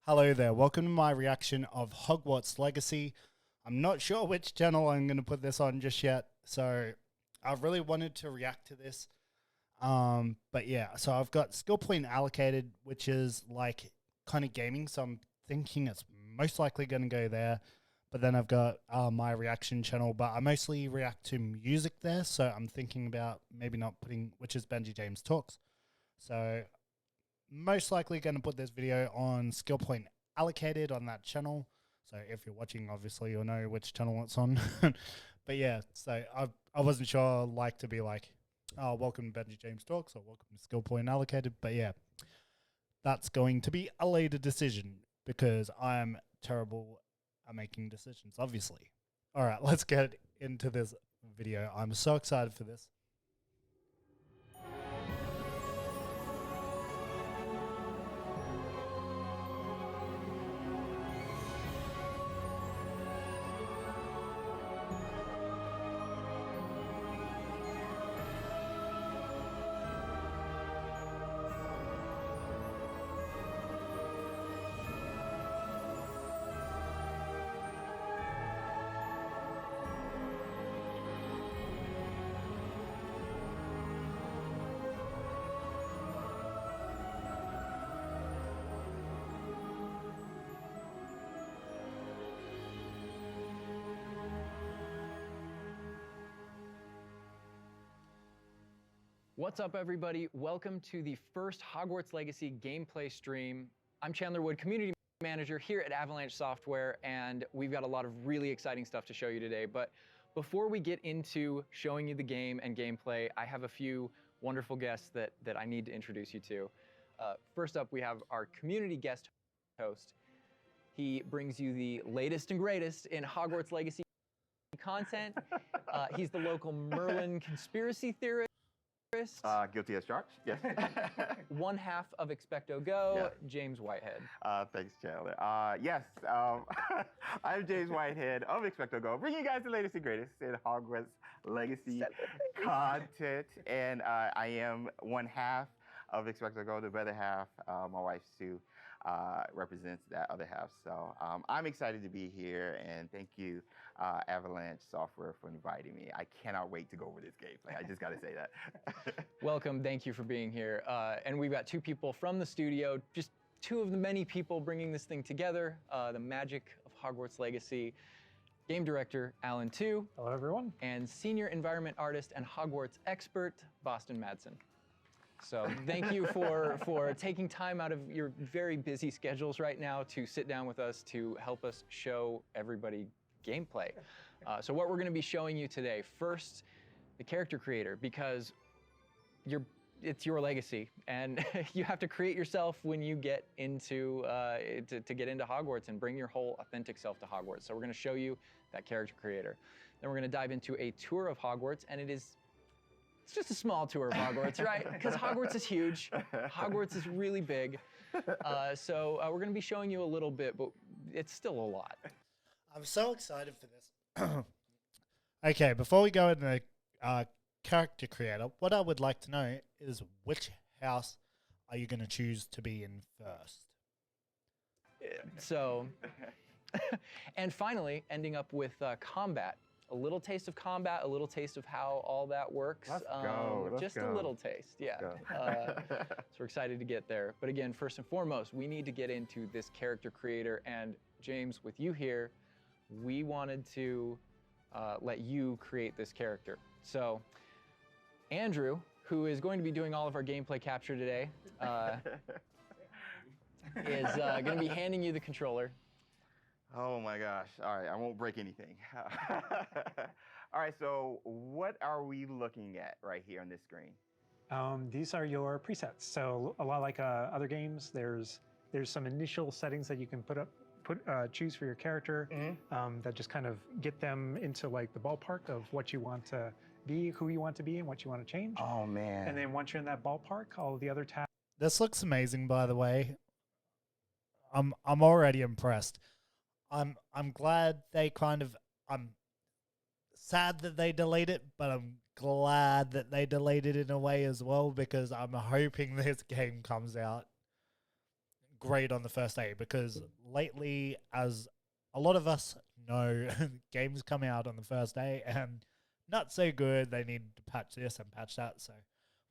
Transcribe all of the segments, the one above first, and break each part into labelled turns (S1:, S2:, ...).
S1: Hello there, welcome to my reaction of Hogwarts Legacy. I'm not sure which channel I'm going to put this on just yet, so I've really wanted to react to this. But yeah, so I've got skill point allocated, which is like kind of gaming, so I'm thinking it's most likely going to go there. But then I've got my reaction channel, but I mostly react to music there, so I'm thinking about maybe not putting, which is Benji James Talks. So most likely going to put this video on skill point allocated on that channel. So if you're watching, obviously you'll know which channel it's on. But yeah, so I wasn't sure like to be like, oh, welcome to Benji James Talks or welcome to skill point allocated. But yeah, that's going to be a later decision because I am terrible at making decisions, obviously. All right, let's get into this video. I'm so excited for this.
S2: What's up, everybody? Welcome to the first Hogwarts Legacy gameplay stream. I'm Chandler Wood, Community Manager here at Avalanche Software, and we've got a lot of really exciting stuff to show you today. But before we get into showing you the game and gameplay, I have a few wonderful guests that I need to introduce you to. First up, we have our community guest host. He brings you the latest and greatest in Hogwarts Legacy content. He's the local Merlin conspiracy theorist.
S3: Guilty as charged, yes.
S2: One half of Expecto Go,
S3: Yeah.
S2: James Whitehead.
S3: Thanks, Chandler. Yes, I'm James Whitehead of Expecto Go, bringing you guys the latest and greatest in Hogwarts Legacy content. And I am one half of Expecto Go, the better half. My wife, Sue, represents that other half. So I'm excited to be here, and thank you, Avalanche Software, for inviting me. I cannot wait to go over this gameplay. I just got to say that.
S2: Welcome, thank you for being here. And we've got two people from the studio, just two of the many people bringing this thing together, the magic of Hogwarts Legacy. Game director, Alan Tu.
S4: Hello, everyone.
S2: And senior environment artist and Hogwarts expert, Boston Madsen. So thank you for taking time out of your very busy schedules right now to sit down with us to help us show everybody gameplay. So what we're going to be showing you today, first, the character creator, because it's your legacy, and you have to create yourself when you get into to get into Hogwarts and bring your whole authentic self to Hogwarts. So we're going to show you that character creator. Then we're going to dive into a tour of Hogwarts, and it's just a small tour of Hogwarts, right? Because Hogwarts is huge. Hogwarts is really big. So we're going to be showing you a little bit, but it's still a lot.
S1: I'm so excited for this. Okay, before we go into character creator, what I would like to know is which house are you going to choose to be in first?
S2: So, and finally, ending up with combat. A little taste of combat, a little taste of how all that works.
S3: Let's go.
S2: Just a little taste, yeah. So we're excited to get there. But again, first and foremost, we need to get into this character creator. And James, with you here, we wanted to let you create this character. So Andrew, who is going to be doing all of our gameplay capture today, is going to be handing you the controller.
S3: Oh my gosh. All right, I won't break anything. All right, so what are we looking at right here on this screen?
S4: These are your presets. So a lot like other games, there's some initial settings that you can choose for your character that just kind of get them into like the ballpark of what you want to be, who you want to be, and what you want to change.
S3: Oh man.
S4: And then once you're in that ballpark, all the other tabs.
S1: This looks amazing, by the way. I'm already impressed. I'm glad they I'm sad that they delete it, but I'm glad that they delete it in a way as well, because I'm hoping this game comes out great on the first day, because lately, as a lot of us know, games come out on the first day and not so good. They need to patch this and patch that. So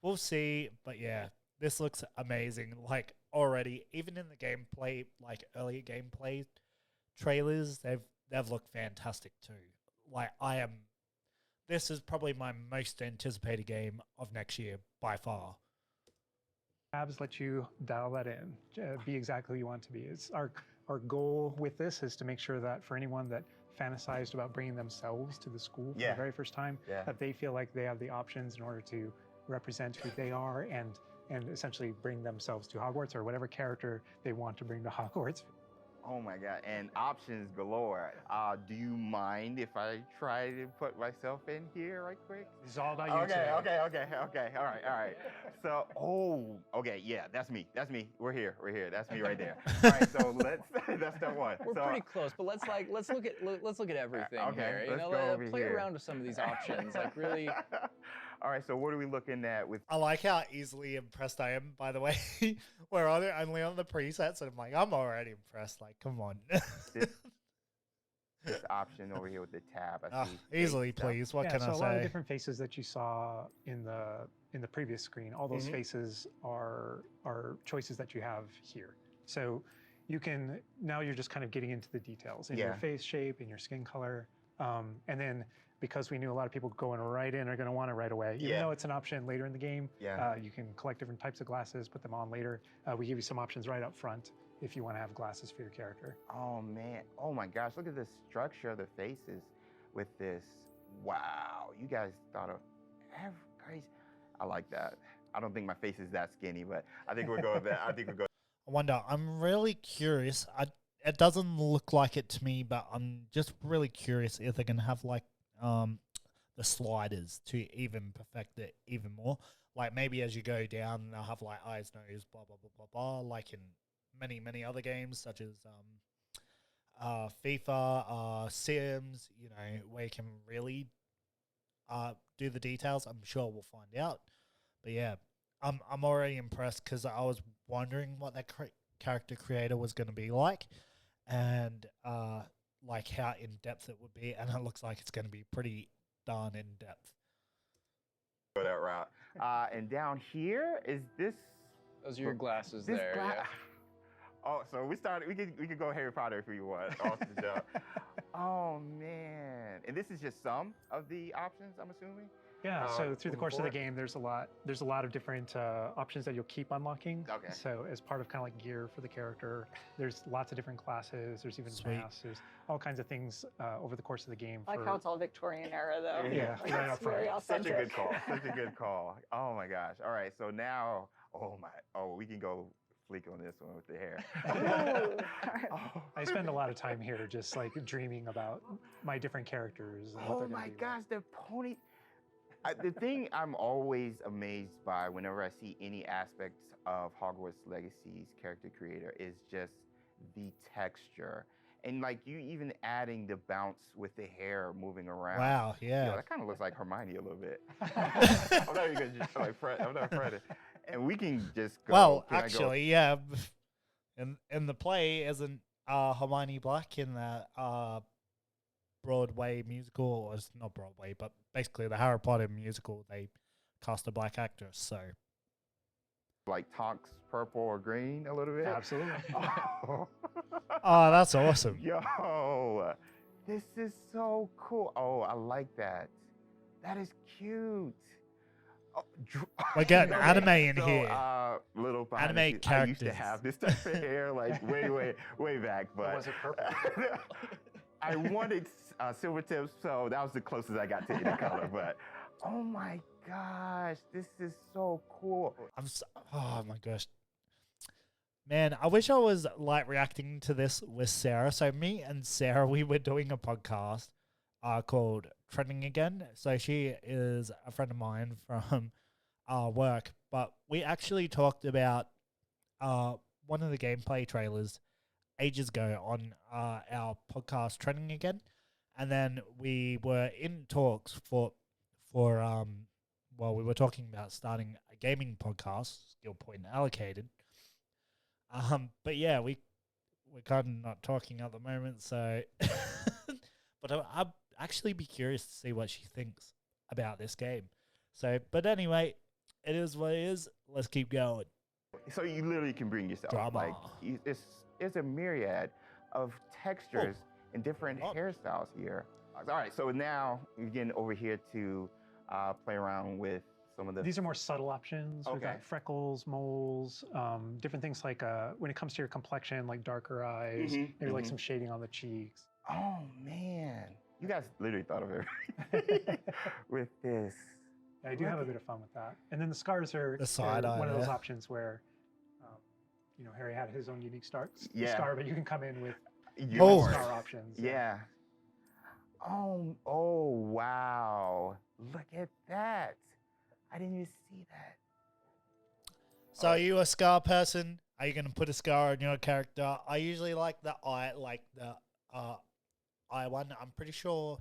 S1: we'll see. But yeah, this looks amazing. Like already, even in the gameplay, like earlier gameplay trailers, they've looked fantastic too. Like this is probably my most anticipated game of next year by far.
S4: Tabs let you dial that in, be exactly who you want to be. It's our goal with this is to make sure that for anyone that fantasized about bringing themselves to the school for the very first time, that they feel like they have the options in order to represent who they are and essentially bring themselves to Hogwarts, or whatever character they want to bring to Hogwarts.
S3: Oh my God, and options galore. Do you mind if I try to put myself in here right quick?
S4: It's all about you
S3: Okay,
S4: today.
S3: okay. All right. So, okay, yeah, that's me. We're here. That's me right there. All right, so that's step one.
S2: We're pretty close, but let's look at everything here. You know, play around with some of these options, like really.
S3: All right, so what are we looking at with?
S1: I like how easily impressed I am, by the way. We're only on the presets, and I'm like, I'm already impressed. Like, come on.
S3: this option over here with the tab. I see
S1: Easily, please. What can I say?
S4: A lot of different faces that you saw in the previous screen. All those faces are choices that you have here. So you can now you're just kind of getting into the details in your face shape, in your skin color, and then. Because we knew a lot of people going right in are going to want it right away. Even though it's an option later in the game, you can collect different types of glasses, put them on later. We give you some options right up front if you want to have glasses for your character.
S3: Oh man, oh my gosh, look at the structure of the faces with this. Wow, you guys thought of every crazy. I like that. I don't think my face is that skinny, but I think we'll go with that.
S1: I wonder, I'm really curious. It doesn't look like it to me, but I'm just really curious if they're going to have like the sliders to even perfect it even more. Like maybe as you go down, they'll have like eyes, nose, blah blah blah blah blah, like in many other games such as FIFA, Sims. You know, where you can really do the details. I'm sure we'll find out. But yeah, I'm already impressed because I was wondering what that character creator was going to be like, and like how in depth it would be, and it looks like it's going to be pretty darn in depth.
S3: Go that route. And down here is this.
S2: Those are your glasses there. Yeah.
S3: Oh, so we could go Harry Potter if we want. Awesome job. Oh man! And this is just some of the options, I'm assuming.
S4: Yeah, so through the course of the game, there's a lot of different options that you'll keep unlocking.
S3: Okay.
S4: So as part of kind of like gear for the character, there's lots of different classes. There's even masks. There's all kinds of things over the course of the game.
S5: I like how it's all Victorian era, though.
S4: Yeah,
S5: like,
S4: right up front.
S5: very
S3: Such a
S5: authentic.
S3: good call. Oh my gosh! All right, so now, we can go fleek on this one with the hair.
S4: I spend a lot of time here just like dreaming about my different characters. And what they're gonna be
S3: gosh, the pony. The thing I'm always amazed by whenever I see any aspects of Hogwarts Legacy's character creator is just the texture. And like you even adding the bounce with the hair moving around.
S1: Wow, yeah.
S3: Yo, that kind of looks like Hermione a little bit. I'm not even gonna just like Fred. I'm not Fred. And we can just go.
S1: Well, actually, yeah. In the play, isn't Hermione Black in the Broadway musical, or it's not Broadway, but basically the Harry Potter musical, they cast a black actress, so.
S3: Like Tonks purple or green a little bit?
S4: Absolutely.
S1: Oh, that's awesome.
S3: Yo, this is so cool. Oh, I like that. That is cute. Oh,
S1: We're getting anime in here.
S3: Little
S1: Anime characters.
S3: I used to have this type of hair like way back, but
S4: was it purple?
S3: I wanted silver tips, so that was the closest I got to any color. But oh my gosh, this is so cool.
S1: Oh my gosh. Man, I wish I was like reacting to this with Sarah. So me and Sarah, we were doing a podcast called Trending Again. So she is a friend of mine from work, but we actually talked about one of the gameplay trailers ages ago on our podcast Trending Again. And then we were in talks for we were talking about starting a gaming podcast, Skill Point Allocated. But yeah, we're kind of not talking at the moment, so. But I'd actually be curious to see what she thinks about this game. So, but anyway, it is what it is. Let's keep going.
S3: So you literally can bring yourself.
S1: Drama.
S3: Like it's a myriad of textures and different hairstyles here. All right, so now we're getting over here to play around with some of the.
S4: These are more subtle options. We've got freckles, moles, different things like when it comes to your complexion, like darker eyes, maybe like some shading on the cheeks.
S3: Oh man, you guys literally thought of everything with this.
S4: Yeah, I do have a bit of fun with that. And then the scars are one of those options where, you know, Harry had his own unique scar, but you can come in with your scar options.
S3: Yeah. Oh, wow. Look at that. I didn't even see that.
S1: So are you a scar person? Are you going to put a scar on your character? I usually like the eye one. I'm pretty sure,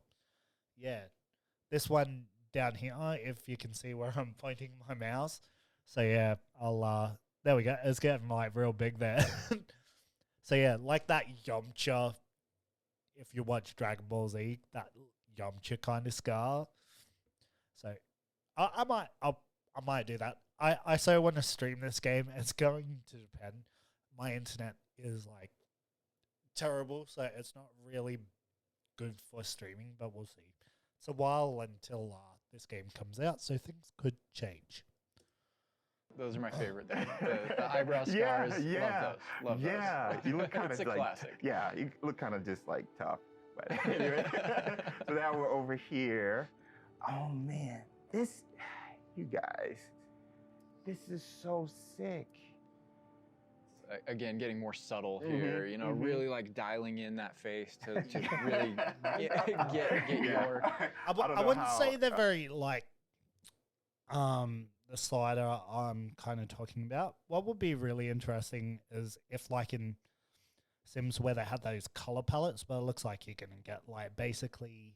S1: this one down here, if you can see where I'm pointing my mouse. So yeah, I'll, there we go. It's getting like real big there. So yeah, like that Yamcha, if you watch Dragon Ball Z, that Yamcha kind of scar. So I might do that. I so want to stream this game. It's going to depend. My internet is like terrible, so it's not really good for streaming, but we'll see. It's a while until this game comes out, so things could change.
S2: Those are my favorite. The eyebrow scars. Love those.
S3: You look kind of
S2: it's a
S3: like
S2: classic.
S3: Yeah, you look kind of just like tough. But anyway, so now we're over here. Oh man, you guys, this is so sick.
S2: Again, getting more subtle here, you know, really like dialing in that face to really get your.
S1: I wouldn't say they're very like, the slider I'm kind of talking about. What would be really interesting is if like in Sims where they had those color palettes, but it looks like you can get like basically,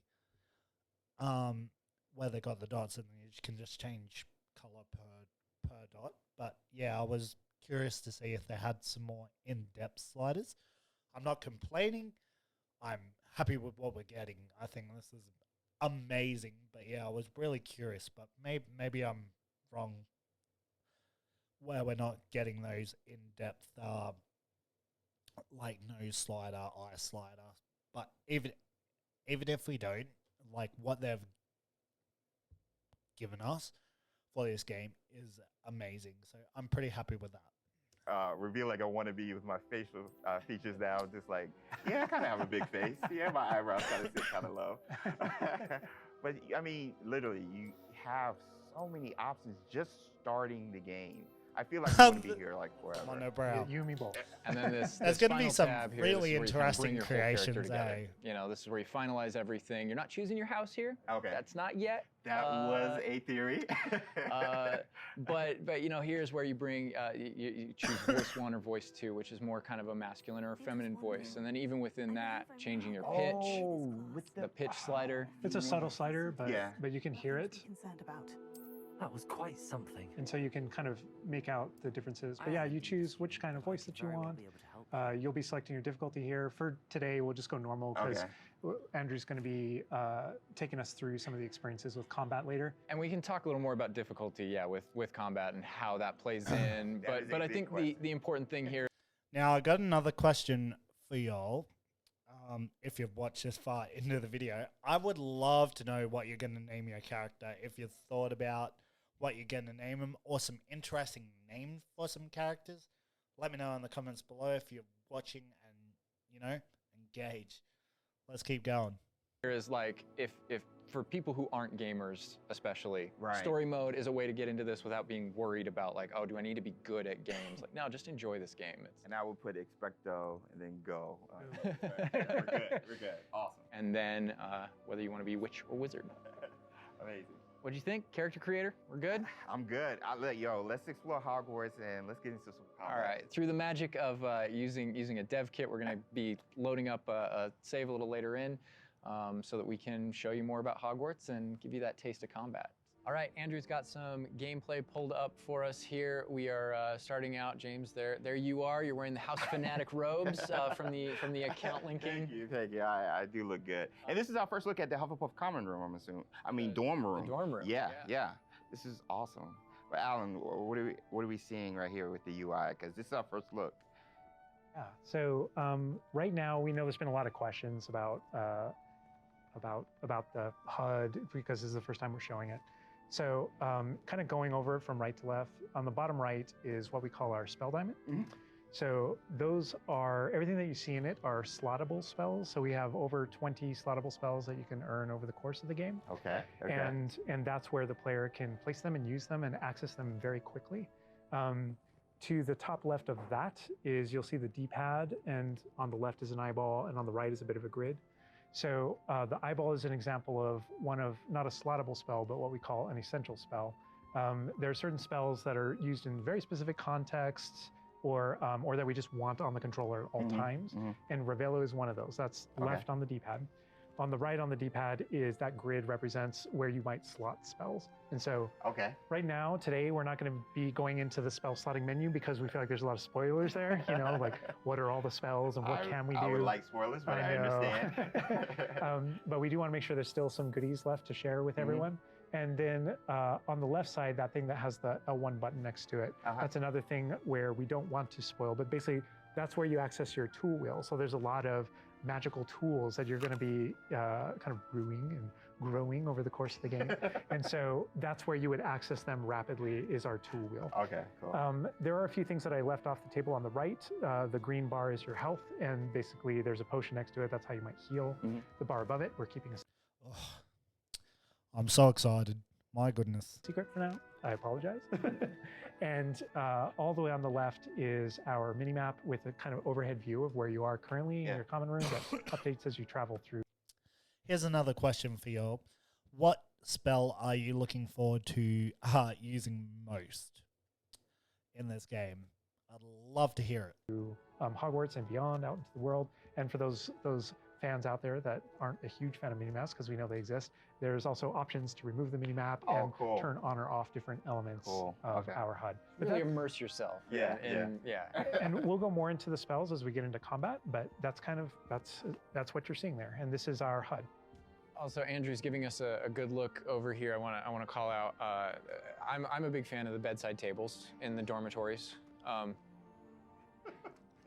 S1: where they got the dots and you can just change color per dot. But yeah, I was curious to see if they had some more in-depth sliders. I'm not complaining. I'm happy with what we're getting. I think this is amazing. But yeah, I was really curious. But maybe I'm wrong where we're not getting those in-depth, like nose slider, eye slider. But even if we don't, like what they've given us for this game is amazing. So I'm pretty happy with that.
S3: Reveal like I want to be with my facial features now. Just like, yeah, I kind of have a big face. Yeah, my eyebrows kind of sit kind of low. But I mean, literally, you have so many options just starting the game. I feel like I'm going to be here like forever.
S1: Come on, no brow.
S4: You and me both.
S2: And then
S1: there's going to be some
S2: here,
S1: really interesting
S2: bring your whole character
S1: creations,
S2: together. You know, this is where you finalize everything. You're not choosing your house here.
S3: Okay.
S2: That's not yet.
S3: That was a theory.
S2: But you know, here's where you bring you choose voice 1 or voice 2, which is more kind of a masculine or a feminine voice, and then even within that, changing your pitch,
S3: with
S2: the pitch slider.
S4: It's a subtle slider, but you can hear it.
S6: Concerned about.
S7: That was quite something.
S4: And so you can kind of make out the differences. But yeah, you choose which kind of voice that you want. You'll be selecting your difficulty here. For today, we'll just go normal because Andrew's going to be taking us through some of the experiences with combat later.
S2: And we can talk a little more about difficulty, with combat and how that plays in. but I think the important thing here.
S1: Now, I got another question for y'all. If you've watched this far into the video, I would love to know what you're going to name your character. If you've thought about what you're going to name them or some interesting names for some characters, let me know in the comments below if you're watching and, you know, engage. Let's keep going.
S2: Here is like, if for people who aren't gamers especially,
S3: Right.
S2: story mode is a way to get into this without being worried about like, oh, do I need to be good at games? Like, no, just enjoy this game.
S3: And I will put expecto and then go. We're good. Awesome.
S2: And then whether you want to be witch or wizard.
S3: Amazing.
S2: What'd you think, character creator? We're good?
S3: I'm good. Let's explore Hogwarts and let's get into some combat.
S2: All right. Through the magic of using a dev kit, we're going to be loading up a save a little later in so that we can show you more about Hogwarts and give you that taste of combat. All right, Andrew's got some gameplay pulled up for us here. We are starting out, James. There you are. You're wearing the House Fanatic robes from the account linking.
S3: Thank you. I do look good. And this is our first look at the Hufflepuff common room, I'm assuming. I mean, dorm room.
S2: The dorm room.
S3: Yeah. This is awesome. But Alan, what are we seeing right here with the UI? Because this is our first look.
S4: Yeah. So right now we know there's been a lot of questions about the HUD because this is the first time we're showing it. So kind of going over it from right to left, on the bottom right is what we call our spell diamond.
S3: Mm-hmm.
S4: So those are, everything that you see in it are slottable spells. So we have over 20 slottable spells that you can earn over the course of the game.
S3: Okay.
S4: And that's where the player can place them and use them and access them very quickly. To the top left of that is, you'll see the D-pad, and on the left is an eyeball, and on the right is a bit of a grid. So the eyeball is an example of one of, not a slottable spell, but what we call an essential spell. There are certain spells that are used in very specific contexts, or that we just want on the controller at all times. And Revelo is one of those. That's left on the D-pad. On the right on the D-pad is that grid represents where you might slot spells. And so right now, today, we're not going to be going into the spell slotting menu because we feel like there's a lot of spoilers there. You know, like what are all the spells and what can we do?
S3: I would like spoilers, but I understand.
S4: But we do want to make sure there's still some goodies left to share with everyone. And then on the left side, that thing that has the L1 button next to it, that's another thing where we don't want to spoil, but basically that's where you access your tool wheel. So there's a lot of magical tools that you're going to be kind of brewing and growing over the course of the game. And so that's where you would access them rapidly, is our tool wheel.
S3: Okay, cool.
S4: There are a few things that I left off the table on the right. The green bar is your health, and basically there's a potion next to it. That's how you might heal. The bar above it, we're keeping a
S1: I'm so excited. My goodness.
S4: secret for now. I apologize. And all the way on the left is our mini map with a kind of overhead view of where you are currently in your common room that updates as you travel through.
S1: Here's another question for you. What spell are you looking forward to using most in this game? I'd love to hear it.
S4: Hogwarts and beyond, out into the world. And for those fans out there that aren't a huge fan of minimaps, because we know they exist, there's also options to remove the minimap and turn on or off different elements of our HUD.
S2: But really immerse yourself.
S4: And we'll go more into the spells as we get into combat, but that's kind of that's what you're seeing there. And this is our HUD.
S2: Also, Andrew's giving us a good look over here. I want to call out. I'm a big fan of the bedside tables in the dormitories.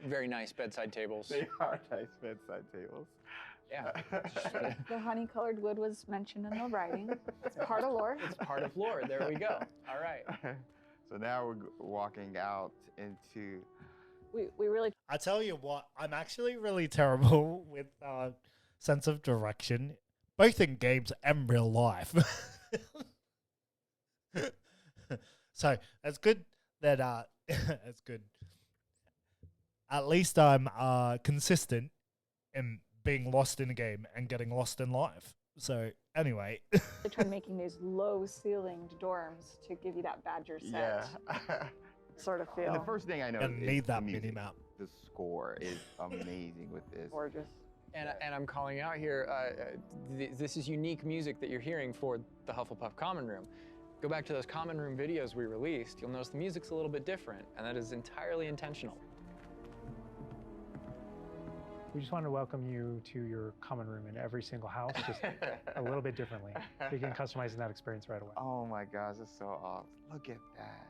S2: Very nice bedside tables.
S3: They are nice bedside tables.
S2: Yeah.
S5: The honey-colored wood was mentioned in the writing. It's part of lore.
S2: It's part of lore. There we go. All right.
S3: So now we're walking out into...
S5: We really...
S1: I tell you what, I'm actually really terrible with sense of direction, both in games and real life. So it's good that it's good. At least I'm consistent in being lost in a game and getting lost in life. So anyway.
S5: They tried making these low-ceilinged dorms to give you that Badger set sort of feel.
S3: And the first thing I know
S1: is need that mini-map.
S3: The score is amazing with this.
S5: Gorgeous.
S2: And I'm calling out here, this is unique music that you're hearing for the Hufflepuff Common Room. Go back to those Common Room videos we released, you'll notice the music's a little bit different, and that is entirely intentional.
S4: We just want to welcome you to your common room in every single house, just a little bit differently. Begin customizing that experience right away.
S3: Oh my gosh, that's so awesome. Look at that.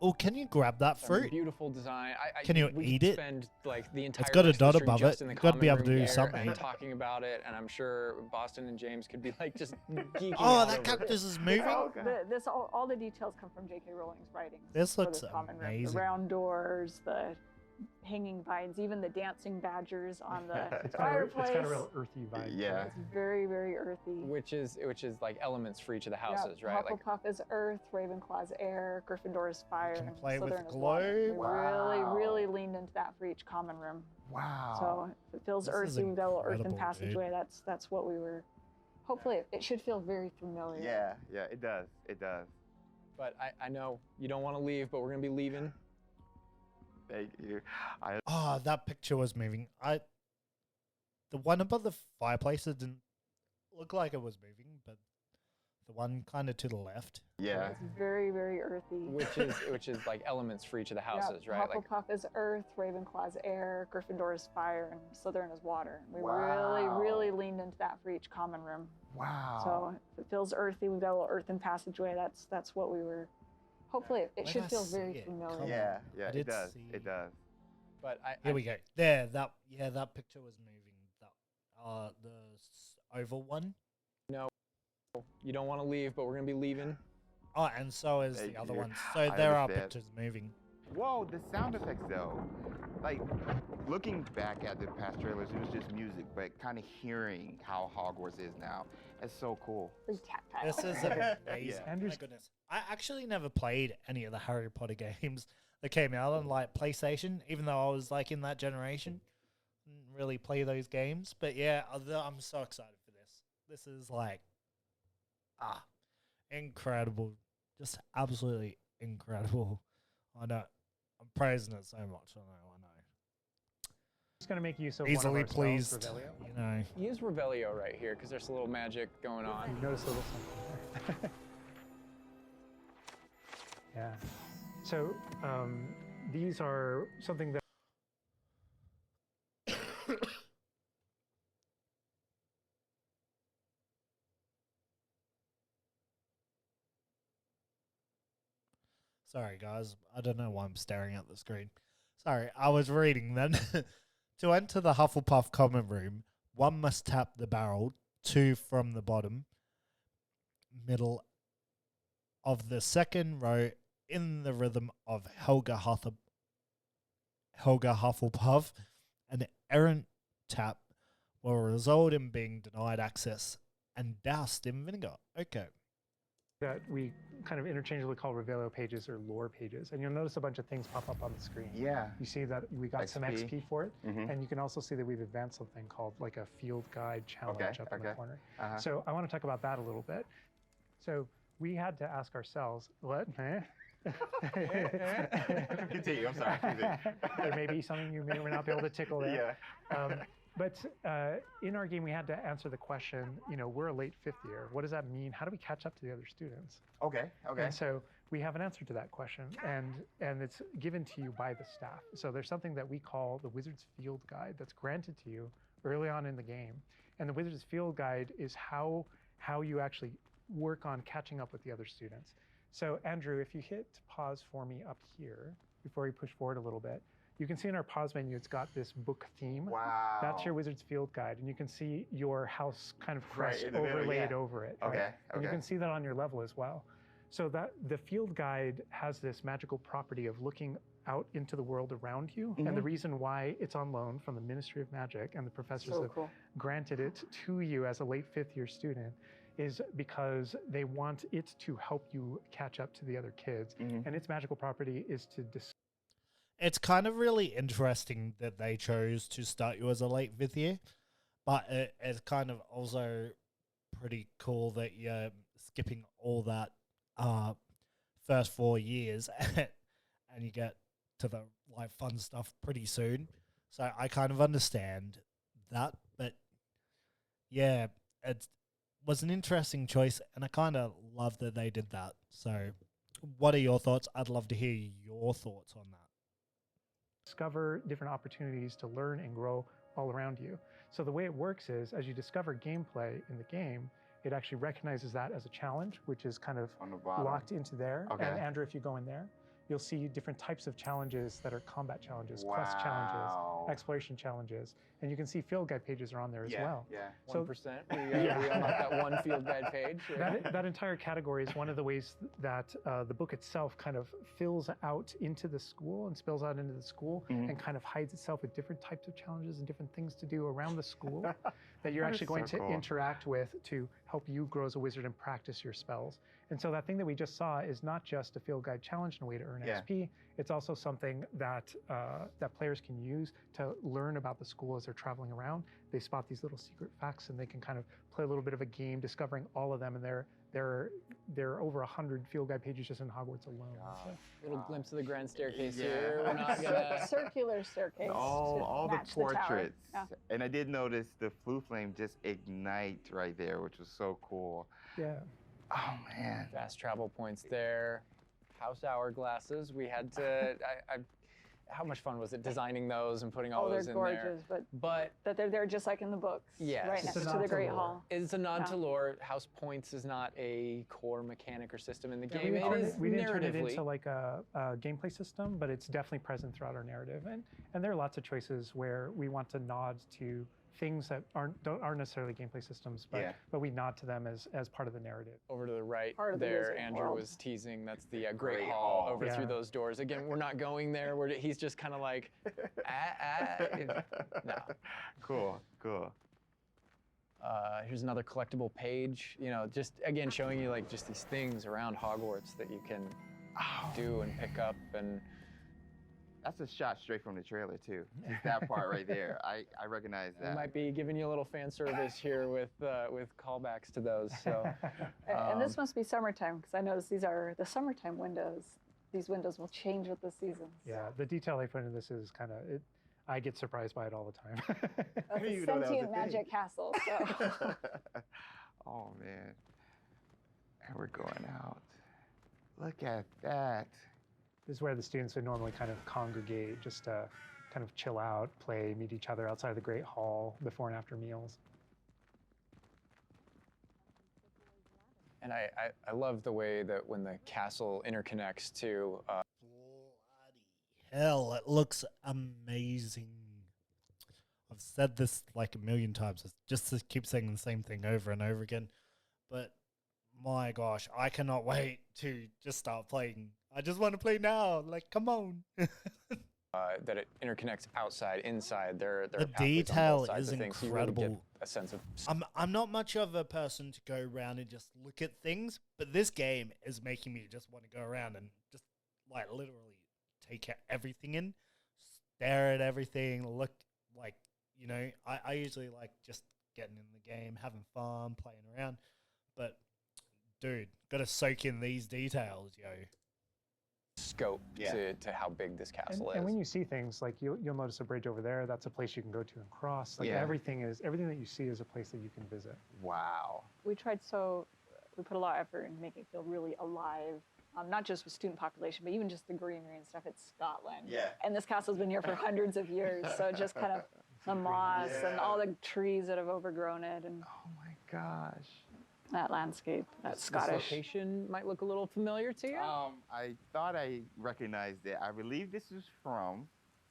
S1: Oh, can you grab that fruit?
S2: Beautiful design.
S1: Can you eat it?
S2: Spend like the entire
S1: it's got a
S2: rest of
S1: dot
S2: the stream
S1: above
S2: just
S1: it.
S2: in the
S1: You've got to be able to
S2: common
S1: do
S2: room
S1: something.
S2: and talking about it, and I'm sure Boston and James could be like just geeking out.
S1: Oh, that
S2: over
S1: cactus
S2: it.
S1: is moving.
S5: All the details come from J.K. Rowling's writings.
S1: This looks
S5: common room.
S1: amazing.
S5: The round doors, the hanging vines, even the dancing badgers on the fireplace.
S4: It's got a real earthy vibe.
S3: Yeah.
S5: It's very, very earthy.
S2: Which is like elements for each of the houses, right?
S5: Hufflepuff is earth, Ravenclaw's air, Gryffindor is fire,
S1: Can play with
S5: Slytherin is
S1: glow.
S5: water. We
S3: Wow.
S5: really leaned into that for each common room.
S3: Wow.
S5: So if it feels
S1: This is
S5: earthy, we've got a little earthen
S1: incredible,
S5: passageway. That's what we were. Hopefully, it should feel very familiar.
S3: Yeah, it does. It does.
S2: But I know you don't want to leave, but we're gonna be leaving.
S3: Thank you.
S1: Oh, that picture was moving. The one above the fireplace, it didn't look like it was moving, but the one kind of to the left.
S3: Yeah.
S5: It's very, very earthy.
S2: which is like elements for each of the houses, right? Like
S5: Hufflepuff is earth, Ravenclaw's air, Gryffindor is fire, and Slytherin is water. We
S3: Wow.
S5: really leaned into that for each common room.
S3: Wow.
S5: So if it feels earthy, we've got a little earthen passageway. That's what we were. Hopefully, it
S1: Where
S5: should
S1: did I
S5: feel
S1: see
S5: very
S1: it?
S5: familiar.
S1: Come
S3: Yeah, yeah,
S1: I
S3: it
S1: did
S3: does.
S1: see-
S3: It does.
S2: but
S1: Here we go. There, that picture was moving. The oval one.
S2: you don't want to leave, but we're gonna be leaving.
S1: Oh, and so is
S3: Thank
S1: the other
S3: you.
S1: one. So
S3: I
S1: there are
S3: understand.
S1: pictures moving.
S3: Whoa, the sound effects though. Like looking back at the past trailers, it was just music, but kind of hearing how Hogwarts is now, it's so cool.
S5: Pretty tactile.
S1: This is amazing.
S3: Yeah.
S1: My goodness. I actually never played any of the Harry Potter games that came out on like PlayStation, even though I was like in that generation. Didn't really play those games, but yeah, I'm so excited for this. This is like incredible, just absolutely incredible. I know, I'm praising it so much. I know.
S4: It's going to make use of
S1: Easily
S4: one of our
S1: pleased,
S4: spells, Revelio.
S1: you know.
S2: Use Revelio right here because there's a little magic going on.
S4: You notice a little something there. Yeah. So these are something that
S1: Sorry, guys. I don't know why I'm staring at the screen. Sorry, I was reading then. To enter the Hufflepuff common room, one must tap the barrel, 2 from the bottom, middle of the second row in the rhythm of Helga Hufflepuff. An errant tap will result in being denied access and doused in vinegar. Okay.
S4: that we kind of interchangeably call Revelio pages or lore pages. And you'll notice a bunch of things pop up on the screen.
S3: Yeah.
S4: You see that we got some
S3: XP.
S4: XP for it.
S3: Mhm.
S4: And you can also see that we've advanced something called like a field guide challenge up in the
S3: okay.
S4: corner.
S3: Uh-huh.
S4: So I want to talk about that a little bit. So we had to ask ourselves, what?
S3: Continue, I'm sorry. Continue.
S4: There may be something you may or may not be able to tickle there.
S3: Yeah.
S4: But in our game, we had to answer the question, you know, we're a late fifth year. What does that mean? How do we catch up to the other students?
S3: Okay.
S4: And so we have an answer to that question, and it's given to you by the staff. So there's something that we call the Wizard's Field Guide that's granted to you early on in the game. And the Wizard's Field Guide is how you actually work on catching up with the other students. So Andrew, if you hit pause for me up here, before we push forward a little bit, you can see in our pause menu, it's got this book theme.
S3: Wow.
S4: That's your Wizard's Field Guide, and you can see your house kind of
S3: Right,
S4: crest
S3: in the middle,
S4: overlaid
S3: yeah.
S4: over it.
S3: Okay,
S4: right? And you
S3: okay.
S4: can see that on your level as well. So that the Field Guide has this magical property of looking out into the world around you, and the reason why it's on loan from the Ministry of Magic and the professors
S5: So
S4: have
S5: cool.
S4: granted it to you as a late fifth year student is because they want it to help you catch up to the other kids. And its magical property is to
S1: It's kind of really interesting that they chose to start you as a late fifth year, but it's kind of also pretty cool that you're skipping all that first 4 years and you get to the like fun stuff pretty soon. So I kind of understand that, but yeah, it was an interesting choice, and I kind of love that they did that. So, what are your thoughts? I'd love to hear your thoughts on that.
S4: discover different opportunities to learn and grow all around you. So the way it works is, as you discover gameplay in the game, it actually recognizes that as a challenge, which is kind of
S3: On the bottom.
S4: locked into there.
S3: Okay.
S4: And Andrew, if you go in there, you'll see different types of challenges that are combat challenges, quest challenges,
S3: Wow.
S4: exploration challenges, and you can see field guide pages are on there as
S3: Yeah,
S4: well.
S3: yeah.
S2: 1%. We unlocked that one field guide page.
S4: That entire category is one of the ways that the book itself kind of fills out into the school and spills out into the school and kind of hides itself with different types of challenges and different things to do around the school that you're
S3: That is
S4: actually going
S3: so
S4: to
S3: cool.
S4: interact with to help you grow as a wizard and practice your spells. And so that thing that we just saw is not just a field guide challenge and a way to earn
S3: Yeah.
S4: XP. It's also something that that players can use to learn about the school as they're traveling around. They spot these little secret facts, and they can kind of play a little bit of a game, discovering all of them. And there are over 100 field guide pages just in Hogwarts alone. So,
S2: Little glimpse of the grand staircase
S3: Yeah.
S2: here. We're not gonna.
S5: Circular staircase.
S3: All the
S5: match tower.
S3: portraits.
S5: Yeah.
S3: And I did notice the flue flame just ignite right there, which was so cool.
S4: yeah.
S3: Oh man.
S2: Fast travel points there. House hourglasses. We had to. How much fun was it designing those and putting all those
S5: they're
S2: in
S5: gorgeous,
S2: there?
S5: but that they're there just like in the books.
S2: Yes.
S5: Right
S2: It's
S5: next
S4: a
S5: to
S4: nod
S5: the
S4: to
S5: Great
S4: lore.
S5: Hall.
S2: It's a nod
S5: Yeah.
S2: to lore. House points is not a core mechanic or system in the
S4: Yeah,
S2: game. It is
S4: we didn't turn it
S2: narratively.
S4: into like a gameplay system, but it's definitely present throughout our narrative. And there are lots of choices where we want to nod to things that aren't necessarily gameplay systems, but we nod to them as part of the narrative.
S2: Over to the right
S5: Part of the
S2: there,
S5: Wizarding
S2: Andrew
S5: World.
S2: was teasing. That's the Great
S3: Great
S2: Hall
S3: Hall.
S2: over through
S4: Yeah.
S2: those doors. Again, we're not going there. He's just kind of like, no.
S3: Cool.
S2: Here's another collectible page. You know, just again showing you like just these things around Hogwarts that you can do and pick up. And
S3: That's a shot straight from the trailer too. Just that part right there. I recognize
S2: we
S3: that.
S2: might be giving you a little fan service here with callbacks to those. So
S5: And this must be summertime because I noticed these are the summertime windows. These windows will change with the seasons.
S4: Yeah, the detail they put in this is kind of it. I get surprised by it all the time.
S5: That's
S3: didn't
S5: a
S3: even know that was a
S5: sentient
S3: thing.
S5: magic castle. So.
S3: Oh man. And we're going out. Look at that.
S4: This is where the students would normally kind of congregate, just to kind of chill out, play, meet each other outside of the Great Hall before and after meals.
S2: and I love the way that when the castle interconnects to
S1: Bloody hell, it looks amazing. I've said this like a million times. It's just to keep saying the same thing over and over again. But my gosh, I cannot wait to just start playing. I just want to play now. Like, come on.
S2: that it interconnects outside, inside. There
S1: The
S2: are pathways on
S1: detail
S2: both sides
S1: is
S2: of things, so you really get
S1: incredible.
S2: a sense of
S1: I'm not much of a person to go around and just look at things, but this game is making me just want to go around and just like literally take everything in, stare at everything, look like, you know, I usually like just getting in the game, having fun, playing around, but dude, gotta soak in these details, yo.
S2: scope to how big this castle is.
S4: And when you see things like you'll notice a bridge over there, that's a place you can go to and cross. Like everything that you see is a place that you can visit.
S3: Wow.
S5: We put a lot of effort in making it feel really alive. Not just with student population, but even just the greenery and stuff. It's Scotland.
S3: Yeah.
S5: And this castle's been here for hundreds of years. So just kind of the moss and all the trees that have overgrown it and
S3: Oh my gosh.
S5: that landscape, that
S2: This
S5: Scottish.
S2: location might look a little familiar to you.
S3: I thought I recognized it. I believe this is from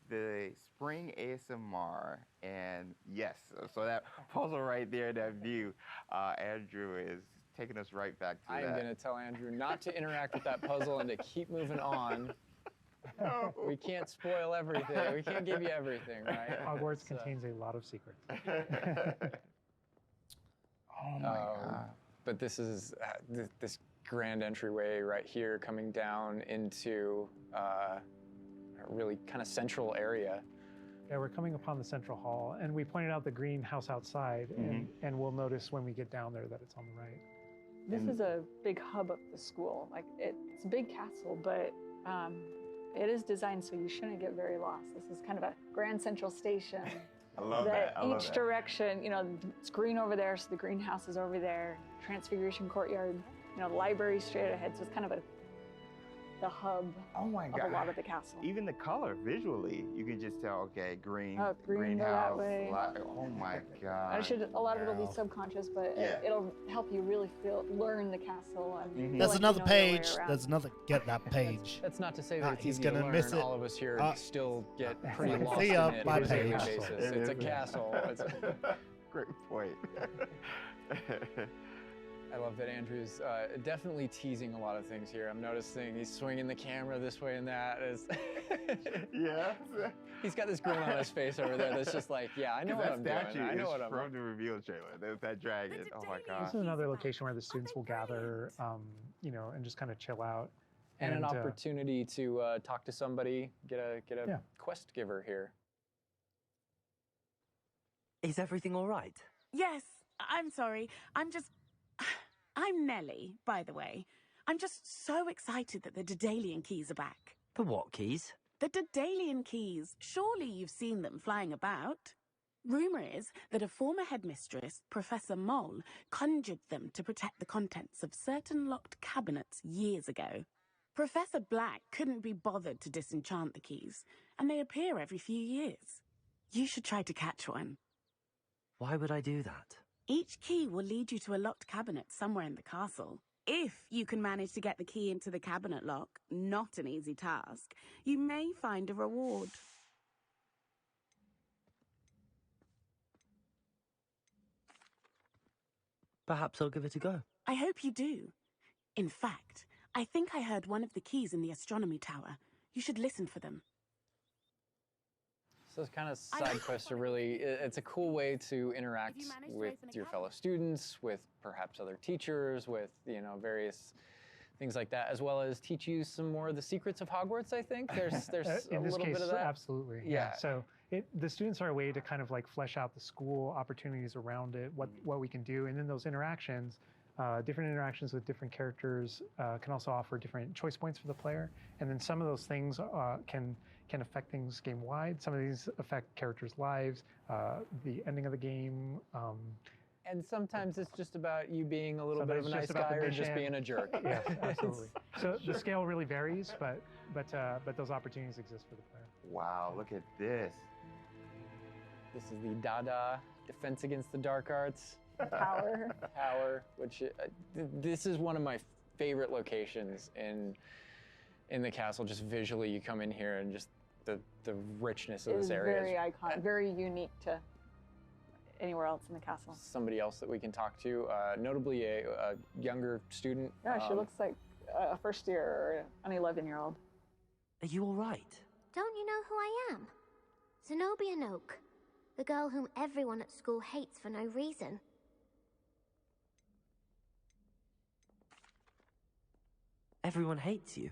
S3: the Spring ASMR, and yes, so that puzzle right there, that view, Andrew is taking us right back to
S2: I am
S3: that.
S2: going to tell Andrew not to interact with that puzzle and to keep moving on.
S3: No.
S2: We can't spoil everything. We can't give you everything, right?
S4: Hogwarts
S2: It's,
S4: contains a lot of secrets.
S3: Oh my god.
S2: But this is this grand entryway right here coming down into a really kind of central area.
S4: Yeah, we're coming upon the central hall, and we pointed out the greenhouse outside, and we'll notice when we get down there that it's on the right.
S5: This is a big hub of the school. Like it's a big castle, but it is designed so you shouldn't get very lost. This is kind of a grand central station.
S3: I love that. I love
S5: Each
S3: that.
S5: direction, you know, it's green over there, so the greenhouse is over there. Transfiguration Courtyard, you know, the library straight ahead. So it's kind of the hub
S3: Oh my
S5: of
S3: god.
S5: a lot of the castle.
S3: Even the color visually, you can just tell. Okay, green.
S5: Oh, green, go
S3: greenhouse.
S5: that way.
S3: Oh my god.
S5: A lot of it'll be
S3: Wow.
S5: subconscious, but
S3: Yeah.
S5: it'll help you really learn the castle. And feel
S1: There's
S5: like
S1: another
S5: you know your way
S1: page.
S5: around.
S1: There's another. Get that page.
S2: That's not to say that it's
S1: he's
S2: easy to
S1: gonna
S2: learn.
S1: miss it.
S2: All of us here still get
S1: See
S2: pretty lost
S1: ya,
S2: in it
S1: bye,
S2: on a daily
S1: page.
S2: basis.
S3: It
S2: It's a
S3: is.
S2: castle.
S3: Great point.
S2: I love that Andrew's definitely teasing a lot of things here. I'm noticing he's swinging the camera this way and that.
S3: Yes.
S2: He's got this grin on his face over there that's just like, yeah, I know what
S3: that
S2: I'm
S3: statue
S2: doing. I know
S3: is
S2: what I'm
S3: from the reveal trailer. There's that dragon. Oh my god.
S4: This is another location where the students will gather, you know, and just kind of chill out.
S2: And an opportunity to talk to somebody, get a
S4: Yeah.
S2: quest giver here.
S7: Is everything all right?
S6: Yes, I'm sorry. I'm Nellie, by the way. I'm just so excited that the Daedalian keys are back.
S7: The what keys?
S6: The Daedalian keys. Surely you've seen them flying about. Rumour is that a former headmistress, Professor Mole, conjured them to protect the contents of certain locked cabinets years ago. Professor Black couldn't be bothered to disenchant the keys, and they appear every few years. You should try to catch one.
S7: Why would I do that?
S6: Each key will lead you to a locked cabinet somewhere in the castle. If you can manage to get the key into the cabinet lock, not an easy task, you may find a reward.
S7: Perhaps I'll give it a go.
S6: I hope you do. In fact, I think I heard one of the keys in the astronomy tower. You should listen for them.
S2: So those kind of side quests are really, it's a cool way to interact with your fellow students, with perhaps other teachers, with, you know, various things like that, as well as teach you some more of the secrets of Hogwarts, I think. There's a little bit of that.
S4: Absolutely.
S2: Yeah.
S4: So the students are a way to kind of like flesh out the school opportunities around it, what we can do. And then those interactions, different interactions with different characters can also offer different choice points for the player. And then some of those things can affect things game-wide. Some of these affect characters' lives, the ending of the game.
S2: And sometimes it's just about you being a little bit of a nice guy or just being a jerk.
S4: Yes, absolutely. So the scale really varies, but those opportunities exist for the player.
S3: Wow, look at this.
S2: This is the Dada Defense Against the Dark Arts.
S5: Power.
S2: Tower, which this is one of my favorite locations in the castle. Just visually, you come in here and just the richness of this area.
S5: Very iconic, very unique to anywhere else in the castle.
S2: Somebody else that we can talk to, notably a younger student.
S5: Yeah, she looks like a first year or an 11-year-old.
S7: Are you all right?
S8: Don't you know who I am? Zenobia Noak, the girl whom everyone at school hates for no reason.
S7: Everyone hates you.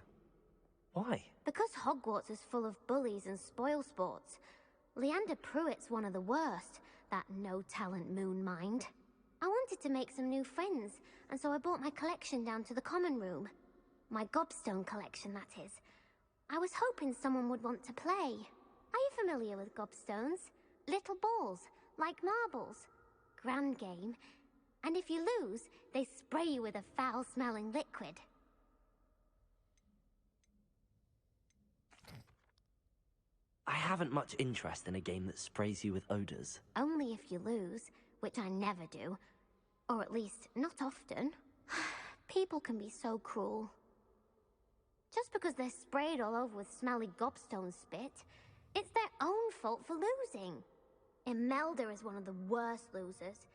S7: Why?
S8: Because Hogwarts is full of bullies and spoil sports. Leander Pruitt's one of the worst, that no-talent moon mind. I wanted to make some new friends, and so I brought my collection down to the common room. My gobstone collection, that is. I was hoping someone would want to play. Are you familiar with gobstones? Little balls, like marbles. Grand game. And if you lose, they spray you with a foul-smelling liquid.
S7: I haven't much interest in a game that sprays you with odors.
S8: Only if you lose, which I never do. Or at least, not often. People can be so cruel. Just because they're sprayed all over with smelly gobstone spit, it's their own fault for losing. Imelda is one of the worst losers.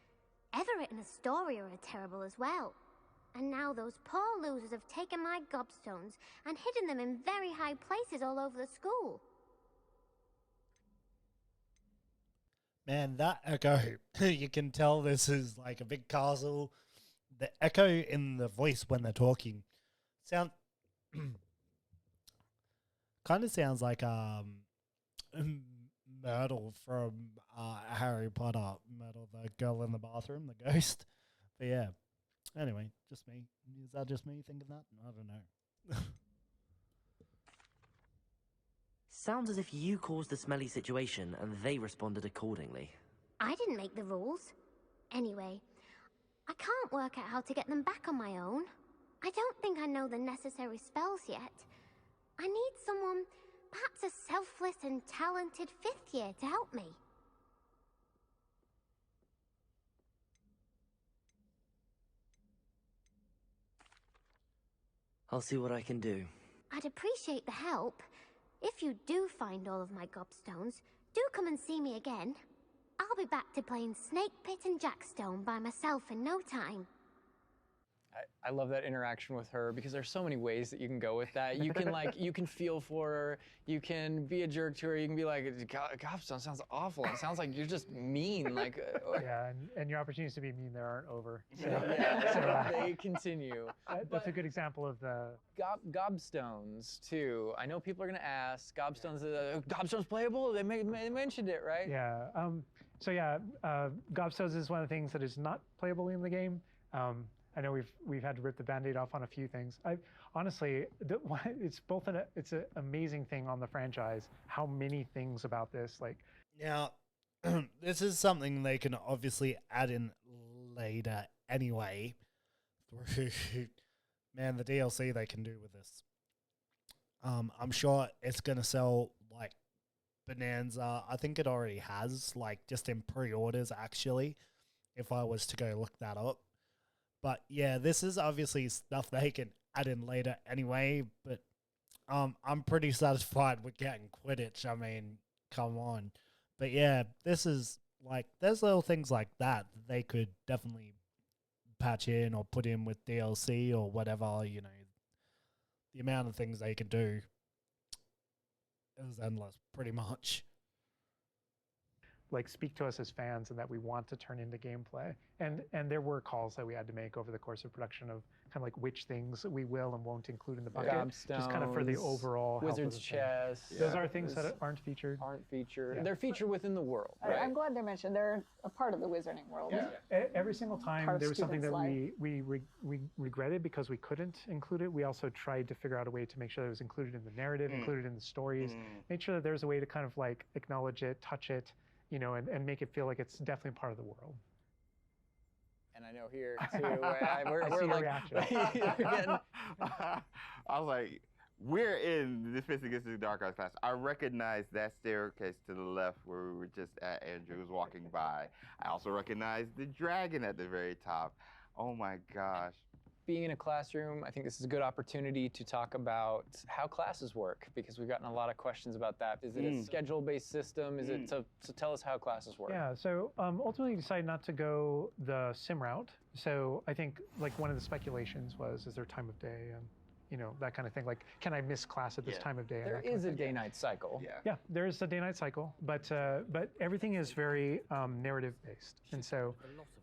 S8: Everett and Astoria are terrible as well. And now those poor losers have taken my gobstones and hidden them in very high places all over the school.
S1: Man, that echo, you can tell this is like a big castle. The echo in the voice when they're talking kind of sounds like Myrtle from Harry Potter. Myrtle, the girl in the bathroom, the ghost. But yeah, anyway, just me. Is that just me thinking that? I don't know.
S7: Sounds as if you caused the smelly situation and they responded accordingly.
S8: I didn't make the rules. Anyway, I can't work out how to get them back on my own. I don't think I know the necessary spells yet. I need someone, perhaps a selfless and talented 5th year to help me.
S7: I'll see what I can do.
S8: I'd appreciate the help. If you do find all of my gobstones, do come and see me again. I'll be back to playing Snake Pit and Jackstone by myself in no time.
S2: I love that interaction with her because there's so many ways that you can go with that. You can you can feel for her. You can be a jerk to her. You can be like, gobstone sounds awful. It sounds like you're just mean.
S4: Yeah, and your opportunities to be mean there aren't over. So,
S2: they continue.
S4: That's a good example of the
S2: gobstones too. I know people are gonna ask, gobstones playable? They mentioned it, right?
S4: Yeah. Gobstones is one of the things that is not playable in the game. I know we've had to rip the Band-Aid off on a few things. Honestly, it's an amazing thing on the franchise how many things about this
S1: Now, this is something they can obviously add in later anyway. Man, the DLC they can do with this. I'm sure it's gonna sell like bonanza. I think it already has, like just in pre-orders actually, if I was to go look that up. But yeah, this is obviously stuff they can add in later anyway, but I'm pretty satisfied with getting Quidditch. I mean, come on. But yeah, this is like, there's little things like that they could definitely patch in or put in with DLC or whatever, you know. The amount of things they can do is endless, pretty much.
S4: Like speak to us as fans and that we want to turn into gameplay. And there were calls that we had to make over the course of production of kind of like which things we will and won't include in the bucket. Just kind of for the overall
S2: Wizard's chess.
S4: Those are things that aren't featured.
S2: Yeah. They're featured within the world. Right?
S5: I'm glad they're mentioned. They're a part of the wizarding world.
S4: Yeah. Every single time there was something that we regretted because we couldn't include it. We also tried to figure out a way to make sure that it was included in the narrative, included in the stories, make sure that there's a way to kind of like acknowledge it, touch it, you know, and make it feel like it's definitely part of the world.
S2: And I know here too, we're like,
S3: I was like, we're in the Fist Against the Dark Arts class. I recognize that staircase to the left where we were just at. Andrew was walking by. I also recognize the dragon at the very top. Oh my gosh.
S2: Being in a classroom, I think this is a good opportunity to talk about how classes work, because we've gotten a lot of questions about that. Is it a schedule-based system? Is it, so tell us how classes work.
S4: Yeah, so ultimately we decided not to go the sim route. So I think like one of the speculations was, is there time of day and you know, that kind of thing. Like, can I miss class at this time of day?
S2: There is a day-night cycle.
S4: Yeah, there is a day-night cycle, but everything is very narrative-based, and so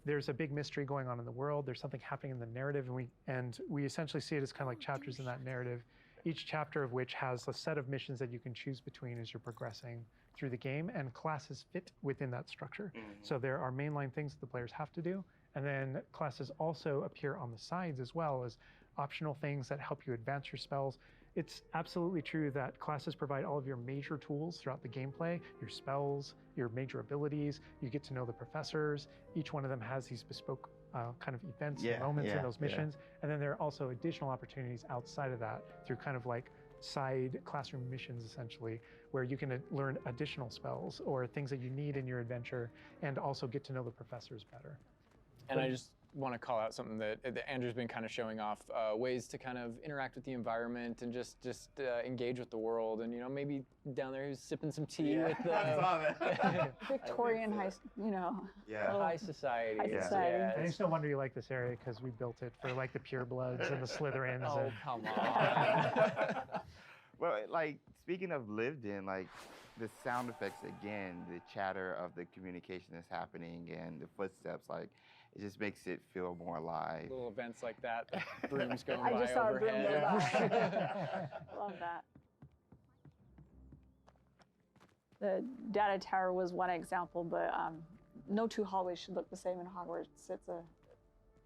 S4: there's a big mystery going on in the world. There's something happening in the narrative, and we essentially see it as kind of like chapters in that narrative. Each chapter of which has a set of missions that you can choose between as you're progressing through the game, and classes fit within that structure. So there are mainline things that the players have to do, and then classes also appear on the sides as well as optional things that help you advance your spells. It's absolutely true that classes provide all of your major tools throughout the gameplay, your spells, your major abilities. You get to know the professors. Each one of them has these bespoke kind of events and moments in those missions. And then there are also additional opportunities outside of that through kind of like side classroom missions, essentially, where you can learn additional spells or things that you need in your adventure and also get to know the professors better.
S2: And I just want to call out something that Andrew's been kind of showing off, ways to kind of interact with the environment and just engage with the world. And, you know, maybe down there who's sipping some tea with the
S5: Victorian high, you know.
S2: High society.
S5: High society.
S4: And it's no wonder you like this area because we built it for like the purebloods and the Slytherins.
S2: Oh, come on.
S3: Well, like, speaking of lived in, like, the sound effects again, the chatter of the communication that's happening and the footsteps, like, it just makes it feel more alive.
S2: Little events like that, the brooms going by
S5: I just saw
S2: overhead.
S5: a broom go by. Love that. The data tower was one example, but no two hallways should look the same in Hogwarts.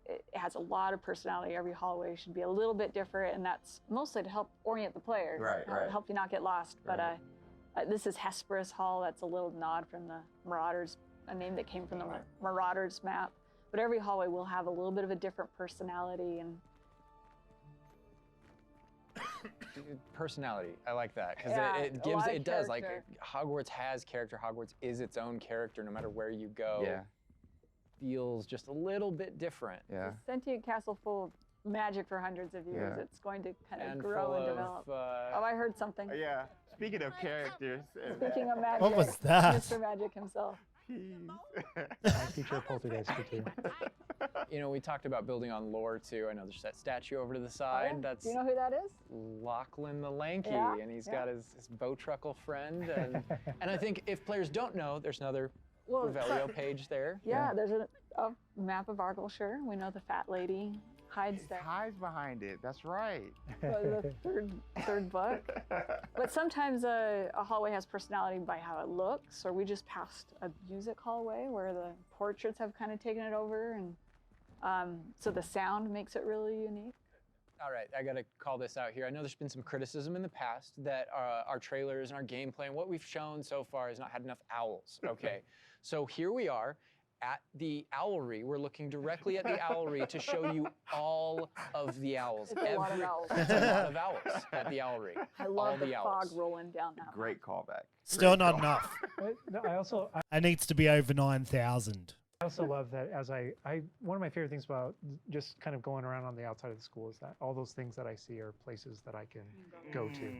S5: It has a lot of personality. Every hallway should be a little bit different, and that's mostly to help orient the player, help you not get lost. But this is Hesperus Hall. That's a little nod from the Marauders, a name that came from the Marauders map. But every hallway will have a little bit of a different personality and
S2: personality. I like that because it does like Hogwarts has character. Hogwarts is its own character no matter where you go.
S3: Yeah.
S2: Feels just a little bit different.
S3: Yeah.
S5: It's a sentient castle full of magic for hundreds of years.
S3: Yeah.
S5: It's going to kind of grow and develop. Oh, I heard something.
S3: Yeah. Speaking of characters.
S5: Speaking of magic.
S1: What was that?
S5: Mr. Magic himself.
S4: My teacher Poltergeist too.
S2: You know, we talked about building on lore too. I know there's that statue over to the side.
S5: Oh, yeah?
S2: That's
S5: Do you know who that is?
S2: Lachlan the Lanky, and he's got his Bowtruckle friend. And I think if players don't know, there's another Revelio page there.
S5: Yeah, there's a map of Argyllshire. We know the fat lady hides there.
S3: Hides behind it. That's right.
S5: The third book. But sometimes a hallway has personality by how it looks, or we just passed a music hallway where the portraits have kind of taken it over, and so the sound makes it really unique.
S2: All right, I gotta call this out here. I know there's been some criticism in the past that our trailers and our gameplay and what we've shown so far has not had enough owls. Okay, so here we are at the owlery. We're looking directly at the owlery to show you all of the owls.
S5: It's a lot of owls.
S2: It's a lot of owls at the owlery.
S5: I love
S2: all
S5: the
S2: owls.
S5: fog rolling down that.
S3: Great callback.
S1: Still not enough.
S4: But no,
S1: It needs to be over 9,000.
S4: I also love that as one of my favorite things about just kind of going around on the outside of the school is that all those things that I see are places that I can go to,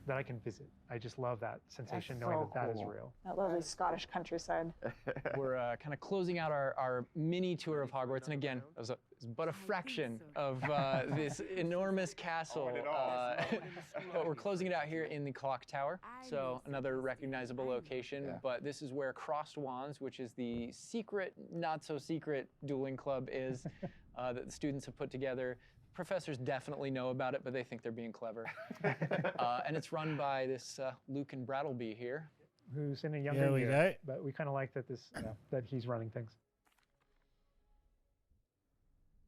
S4: that I can visit. I just love that sensation knowing
S3: so
S4: that that is
S3: cool.
S4: real.
S5: That lovely Scottish countryside.
S2: We're kind of closing out our mini tour of Hogwarts, and again, it was but a fraction of this enormous castle. But we're closing it out here in the Clock Tower, so another recognizable location.
S3: Yeah.
S2: But this is where Crossed Wands, which is the secret, not so secret dueling club, is that the students have put together. Professors definitely know about it, but they think they're being clever. And it's run by this Lucan Brattleby here.
S4: Who's in a younger
S1: There we
S4: year,
S1: go.
S4: but we kind of like that that he's running things.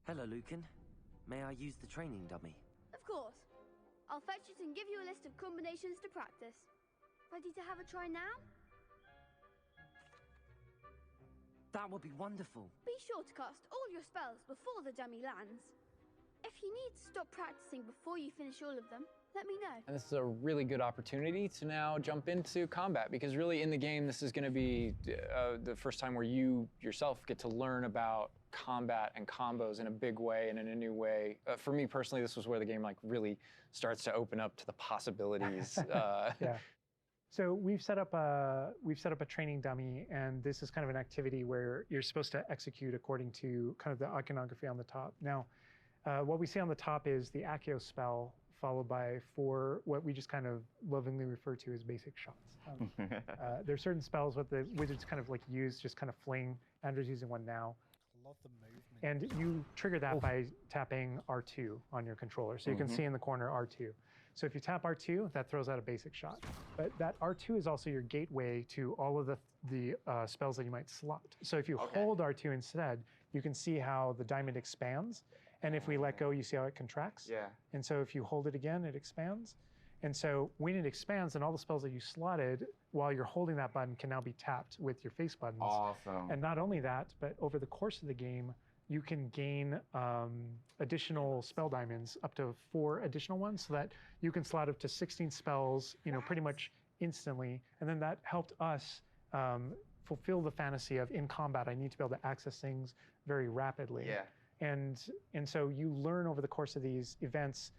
S7: Hello, Lucan. May I use the training dummy?
S9: Of course. I'll fetch it and give you a list of combinations to practice. Ready to have a try now?
S7: That would be wonderful.
S9: Be sure to cast all your spells before the dummy lands. If you need to stop practicing before you finish all of them, let me know.
S2: And this is a really good opportunity to now jump into combat, because really in the game, this is going to be the first time where you yourself get to learn about combat and combos in a big way and in a new way. For me personally, this was where the game like really starts to open up to the possibilities.
S4: Yeah. So we've set up a training dummy, and this is kind of an activity where you're supposed to execute according to kind of the iconography on the top. Now, what we see on the top is the Accio spell, followed by 4 what we just kind of lovingly refer to as basic shots. There are certain spells what the wizards kind of like use, just kind of fling. Andrew's using one now.
S1: Love the movement.
S4: And you trigger that by tapping R2 on your controller. So you can see in the corner R2. So if you tap R2, that throws out a basic shot. But that R2 is also your gateway to all of the spells that you might slot. So if you hold R2 instead, you can see how the diamond expands. And if we let go, you see how it contracts.
S3: Yeah.
S4: And so if you hold it again, it expands. And so when it expands, then all the spells that you slotted while you're holding that button can now be tapped with your face buttons.
S3: Awesome.
S4: And not only that, but over the course of the game, you can gain additional spell diamonds, up to 4 additional ones, so that you can slot up to 16 spells, pretty much instantly. And then that helped us fulfill the fantasy of in combat, I need to be able to access things very rapidly.
S3: Yeah.
S4: And so you learn over the course of these events,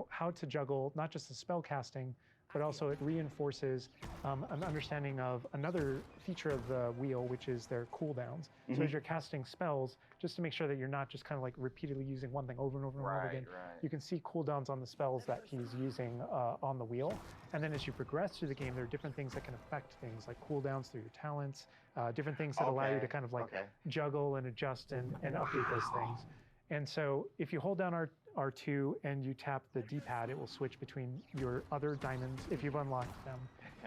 S4: how to juggle not just the spell casting, but also it reinforces an understanding of another feature of the wheel, which is their cooldowns. So as you're casting spells, just to make sure that you're not just kind of like repeatedly using one thing over and over and over again, you can see cooldowns on the spells that he's using on the wheel. And then as you progress through the game, there are different things that can affect things, like cooldowns through your talents, different things that allow you to kind of like juggle and adjust and update those things. And so if you hold down R2 and you tap the D-pad, it will switch between your other diamonds if you've unlocked them,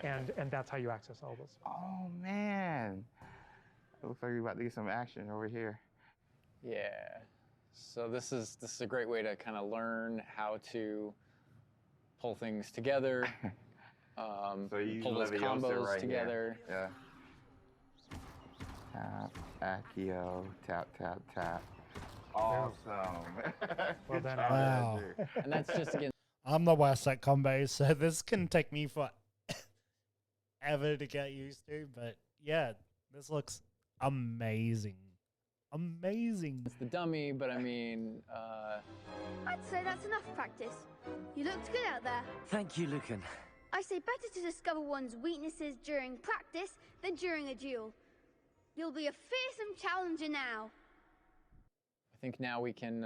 S4: and that's how you access all those.
S3: Oh man, it looks like we're about to get some action over here.
S2: Yeah. So this is a great way to kind of learn how to pull things together,
S3: So you
S2: pull those
S3: Leviosa
S2: combos
S3: right
S2: together.
S3: Here. Yeah. Tap, Accio, tap, tap, tap. Awesome.
S4: Well done,
S1: Wow.
S2: And that's just again.
S1: I'm the worst at combos, so this can take me for ever to get used to. But yeah, this looks amazing. Amazing.
S2: It's the dummy, but I mean,
S9: I'd say that's enough practice. You looked good out there.
S7: Thank you, Lucan.
S9: I say better to discover one's weaknesses during practice than during a duel. You'll be a fearsome challenger now.
S2: I think now we can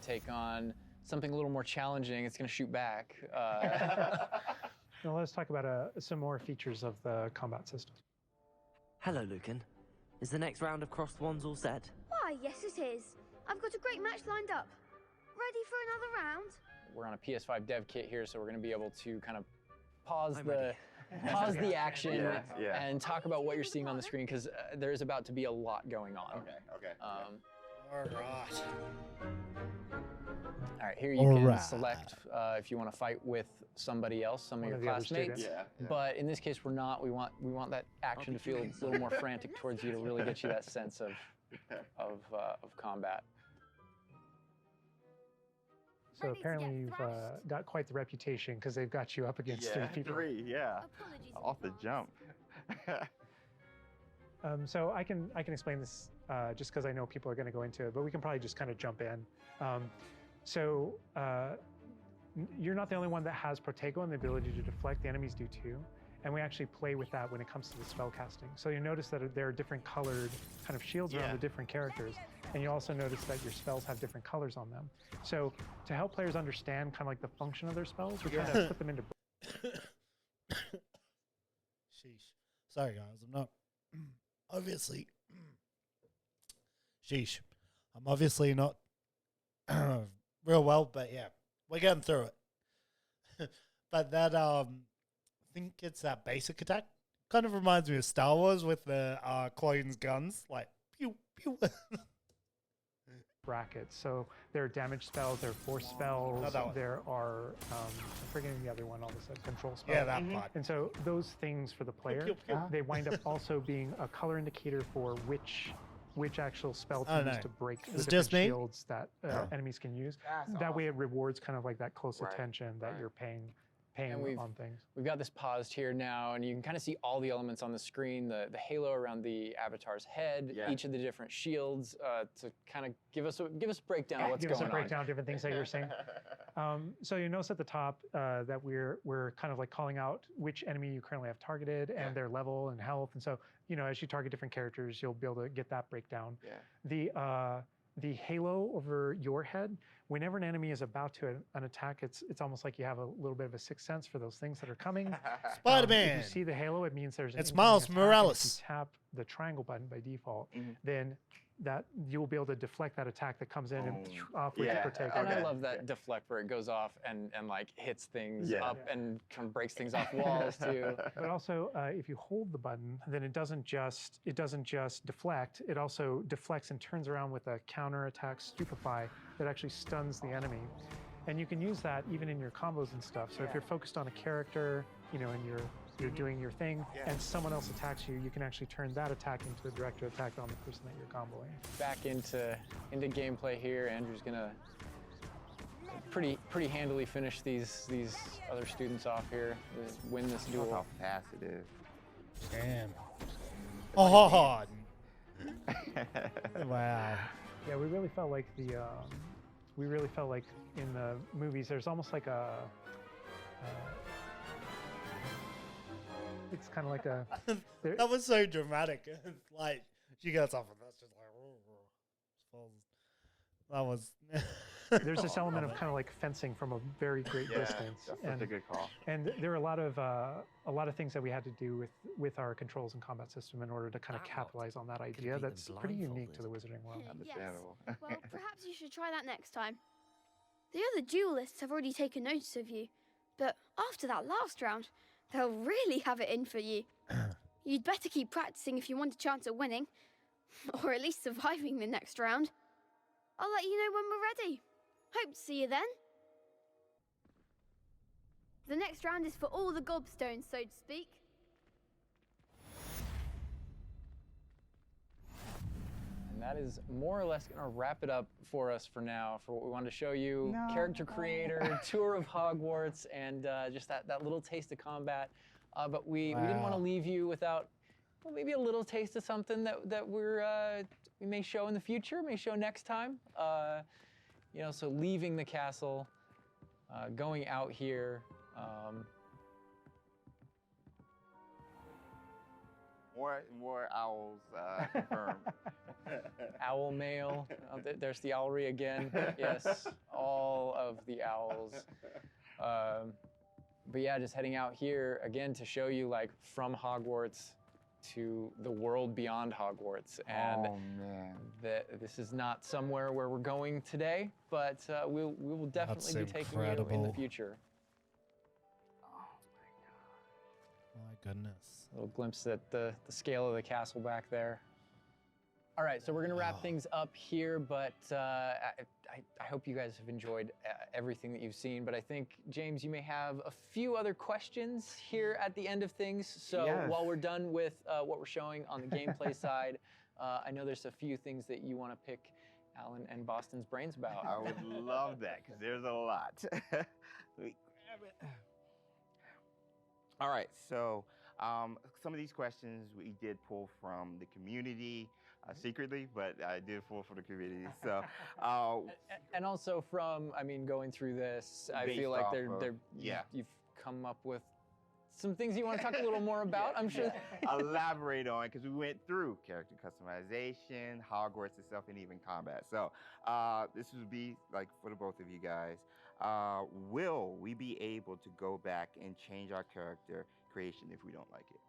S2: take on something a little more challenging. It's going to shoot back.
S4: Now let's talk about some more features of the combat system.
S7: Hello, Lucan. Is the next round of Crossed Wands all set?
S9: Why, yes it is. I've got a great match lined up. Ready for another round?
S2: We're on a PS5 dev kit here, so we're going to be able to kind of pause
S7: I'm
S2: the
S7: ready.
S2: pause the action
S3: Yeah.
S2: and talk about what you're seeing on the screen, because there's about to be a lot going on.
S3: Okay.
S1: All right.
S2: All right, here you can
S1: Alright.
S2: select if you want to fight with somebody else, some of
S4: One
S2: your
S4: of the other
S2: classmates.
S4: students.
S3: Yeah.
S2: But in this case, we're not. We want that action to feel a little more frantic towards you to really get you that sense of combat.
S4: So apparently you've got quite the reputation because they've got you up against 3 people.
S3: 3, yeah.
S9: Apologies.
S3: Off the jump.
S4: So I can explain this just because I know people are going to go into it, but we can probably just kind of jump in. You're not the only one that has Protego and the ability to deflect. The enemies do too. And we actually play with that when it comes to the spell casting. So you notice that there are different colored kind of shields around the different characters. And you also notice that your spells have different colors on them. So to help players understand kind of like the function of their spells, we're trying to put them into...
S1: Sheesh. Sorry, guys. I'm not... Obviously... Sheesh. I'm obviously not real well, but yeah. We're getting through it. But that... I think it's that basic attack. Kind of reminds me of Star Wars with the Clone's guns. Like, pew, pew.
S4: brackets. So there are damage spells, there are force spells, there are, I'm forgetting the other one, all this control spells.
S1: Yeah, that part.
S4: And so those things for the player, they wind up also being a color indicator for which actual spell to use to break the different shields that enemies can use. That way it rewards kind of like that close attention that you're paying on things.
S2: We've got this paused here now, and you can kind of see all the elements on the screen, the halo around the avatar's head, each of the different shields, to kind of give us a breakdown of what's going on.
S4: Give us a breakdown of different things that you're saying. So you notice at the top that we're kind of like calling out which enemy you currently have targeted and their level and health. And so, you know, as you target different characters, you'll be able to get that breakdown. The halo over your head, whenever an enemy is about to an attack, it's almost like you have a little bit of a sixth sense for those things that are coming.
S1: Spider-Man!
S4: If you see the halo, it means there's an
S1: It's Miles
S4: incoming attack.
S1: Morales.
S4: If you tap the triangle button by default, then that you'll be able to deflect that attack that comes in and off with the Protego.
S2: And I love that deflect where it goes off and like hits things up and kind of breaks things off walls too.
S4: But also, if you hold the button, then it doesn't just deflect. It also deflects and turns around with a counter attack stupefy that actually stuns the enemy. And you can use that even in your combos and stuff. So if you're focused on a character, you know, and you're doing your thing, and someone else attacks you, you can actually turn that attack into a direct attack on the person that you're comboing.
S2: Back into gameplay here. Andrew's gonna pretty handily finish these other students off here. Win this duel.
S3: Look how fast it is.
S1: Damn. Oh, wow.
S4: Yeah, we really felt like in the movies, there's almost like a. It's kind of like a.
S1: That was so dramatic. Like, she gets off and that's just like. That was.
S4: There's this element of kind of like fencing from a very great distance.
S3: That's such a good call.
S4: And there are a lot of things that we had to do with our controls and combat system in order to kind of capitalize on that idea that's pretty unique to the Wizarding world.
S3: Understandable.
S9: Well, perhaps you should try that next time. The other duelists have already taken notice of you, but after that last round, they'll really have it in for you. You'd better keep practicing if you want a chance at winning, or at least surviving the next round. I'll let you know when we're ready. Hope to see you then. The next round is for all the gobstones, so to speak.
S2: And that is more or less going to wrap it up for us for now, for what we wanted to show you. Character creator, tour of Hogwarts, and just that little taste of combat. But we didn't want to leave you without maybe a little taste of something that we may show in the future, may show next time. You know, so leaving the castle, going out here.
S3: More owls confirmed.
S2: Owl mail. There's the owlry again. Yes, all of the owls. But yeah, just heading out here again to show you like from Hogwarts to the world beyond Hogwarts. And this is not somewhere where we're going today, but we will definitely be taking you in the future.
S1: My goodness.
S2: A little glimpse at the scale of the castle back there. All right, so we're gonna wrap things up here, but I hope you guys have enjoyed everything that you've seen. But I think, James, you may have a few other questions here at the end of things. So while we're done with what we're showing on the gameplay side, I know there's a few things that you want to pick Alan and Boston's brains about.
S3: I would love that, because there's a lot. Let me grab it. All right, so some of these questions we did pull from the community secretly, but I did pull from the community. So,
S2: and also from, I mean, going through this, I feel like you've come up with some things you want to talk a little more about. I'm sure.
S3: Elaborate on, because we went through character customization, Hogwarts itself, and even combat. So this would be like for the both of you guys. Will we be able to go back and change our character creation if we don't like it?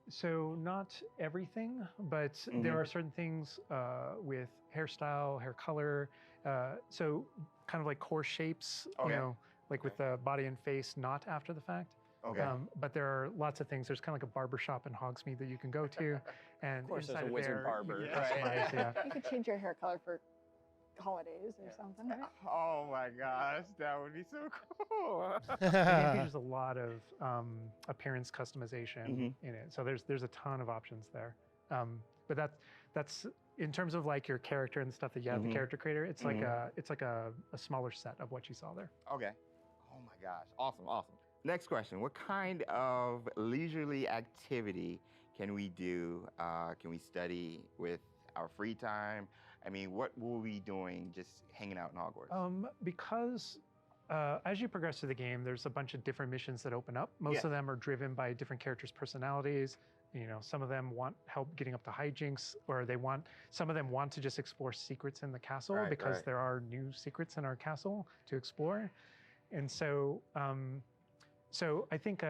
S4: So not everything, but there are certain things with hairstyle, hair color, so kind of like core shapes, you know, like with the body and face, not after the fact. But there are lots of things. There's kind of like a barber shop in Hogsmeade that you can go to, and
S2: of course,
S4: inside
S2: there's a wizard barber,
S4: right?
S5: You could change your hair color for holidays or something, right?
S3: Oh my gosh, that would be so cool.
S4: There's a lot of appearance customization in it, so there's a ton of options there. But that's in terms of like your character and the stuff that you have the character creator. It's like a smaller set of what you saw there.
S3: Okay. Oh my gosh, awesome. Next question: what kind of leisurely activity can we do? Can we study with our free time? I mean, what will we be doing just hanging out in Hogwarts?
S4: Because as you progress through the game, there's a bunch of different missions that open up. Most of them are driven by different characters' personalities. You know, some of them want help getting up to hijinks, or some of them want to just explore secrets in the castle because there are new secrets in our castle to explore. And so, so I think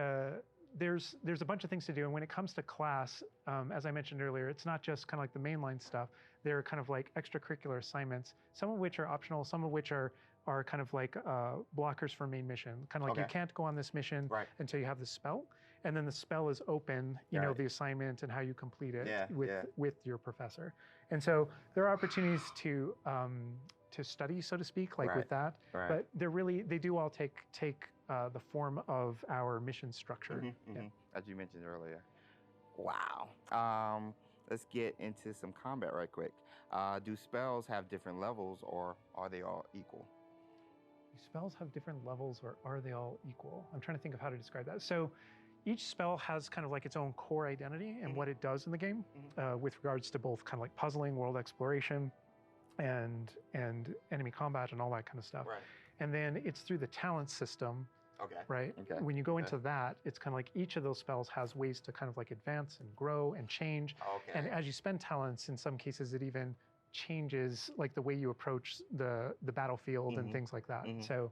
S4: there's a bunch of things to do. And when it comes to class, as I mentioned earlier, it's not just kind of like the mainline stuff. They're kind of like extracurricular assignments, some of which are optional, some of which are kind of like blockers for main mission. Kind of like you can't go on this mission until you have the spell. And then the spell is open, you know, the assignment and how you complete it with your professor. And so there are opportunities to study, so to speak, like with that. But they do all take the form of our mission structure.
S3: As you mentioned earlier. Wow. Let's get into some combat right quick. Do spells have different levels, or are they all equal?
S4: Do spells have different levels, or are they all equal? I'm trying to think of how to describe that. So each spell has kind of like its own core identity and what it does in the game with regards to both kind of like puzzling, world exploration, and enemy combat and all that kind of stuff. And then it's through the talent system. When you go into that, it's kind of like each of those spells has ways to kind of like advance and grow and change. And as you spend talents, in some cases, it even changes like the way you approach the battlefield and things like that. So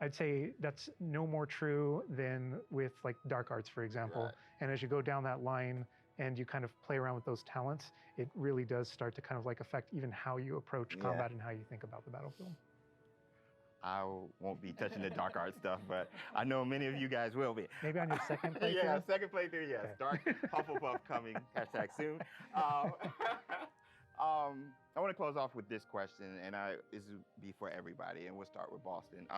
S4: I'd say that's no more true than with like dark arts, for example. And as you go down that line and you kind of play around with those talents, it really does start to kind of like affect even how you approach combat and how you think about the battlefield.
S3: I won't be touching the dark art stuff, but I know many of you guys will be.
S4: Maybe on your second playthrough?
S3: Second playthrough, yes. Dark Hufflepuff coming, #soon. I want to close off with this question, and this will be for everybody, and we'll start with Boston.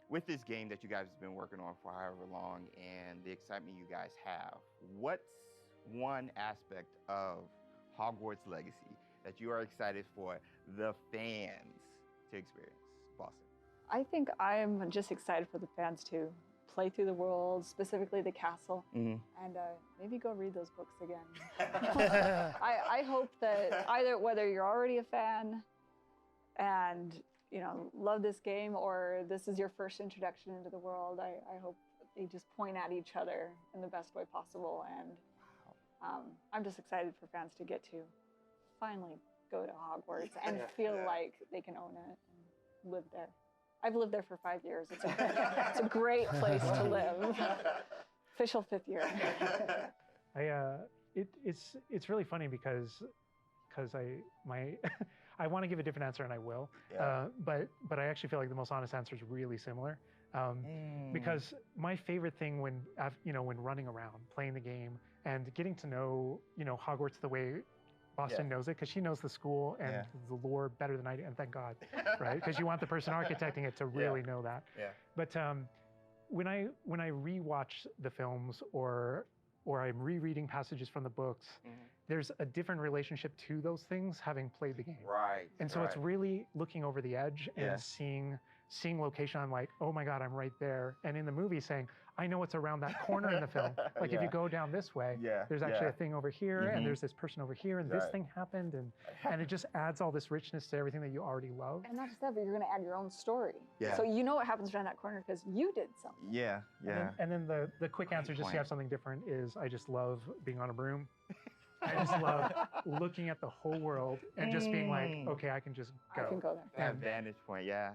S3: With this game that you guys have been working on for however long, and the excitement you guys have, what's one aspect of Hogwarts Legacy that you are excited for the fans to experience? Boston.
S5: I think I'm just excited for the fans to play through the world, specifically the castle, and maybe go read those books again. I hope that whether you're already a fan and love this game, or this is your first introduction into the world, I hope they just point at each other in the best way possible. And I'm just excited for fans to get to finally go to Hogwarts and feel like they can own it and live there. I've lived there for 5 years. It's a great place to live. Official 5th year.
S4: It's really funny because I want to give a different answer, and I will. But I actually feel like the most honest answer is really similar. Because my favorite thing when running around, playing the game, and getting to know, Hogwarts the way Boston knows it, because she knows the school and the lore better than I do, and thank God, right? Because you want the person architecting it to really know that.
S3: Yeah.
S4: But when I rewatch the films or I'm rereading passages from the books, there's a different relationship to those things having played the game.
S3: Right.
S4: And so it's really looking over the edge and seeing location. I'm like, oh my God, I'm right there. And in the movie saying, I know what's around that corner in the film. Like if you go down this way, there's actually a thing over here, and there's this person over here, and this thing happened, and it just adds all this richness to everything that you already love.
S5: And not just that, but you're going to add your own story.
S3: Yeah.
S5: So you know what happens around that corner because you did something.
S3: Yeah, yeah.
S4: And then the quick answer, just to have something different, is I just love being on a broom. I just love looking at the whole world and just being like, okay, I can just go.
S5: I can go there.
S3: That vantage point, yeah.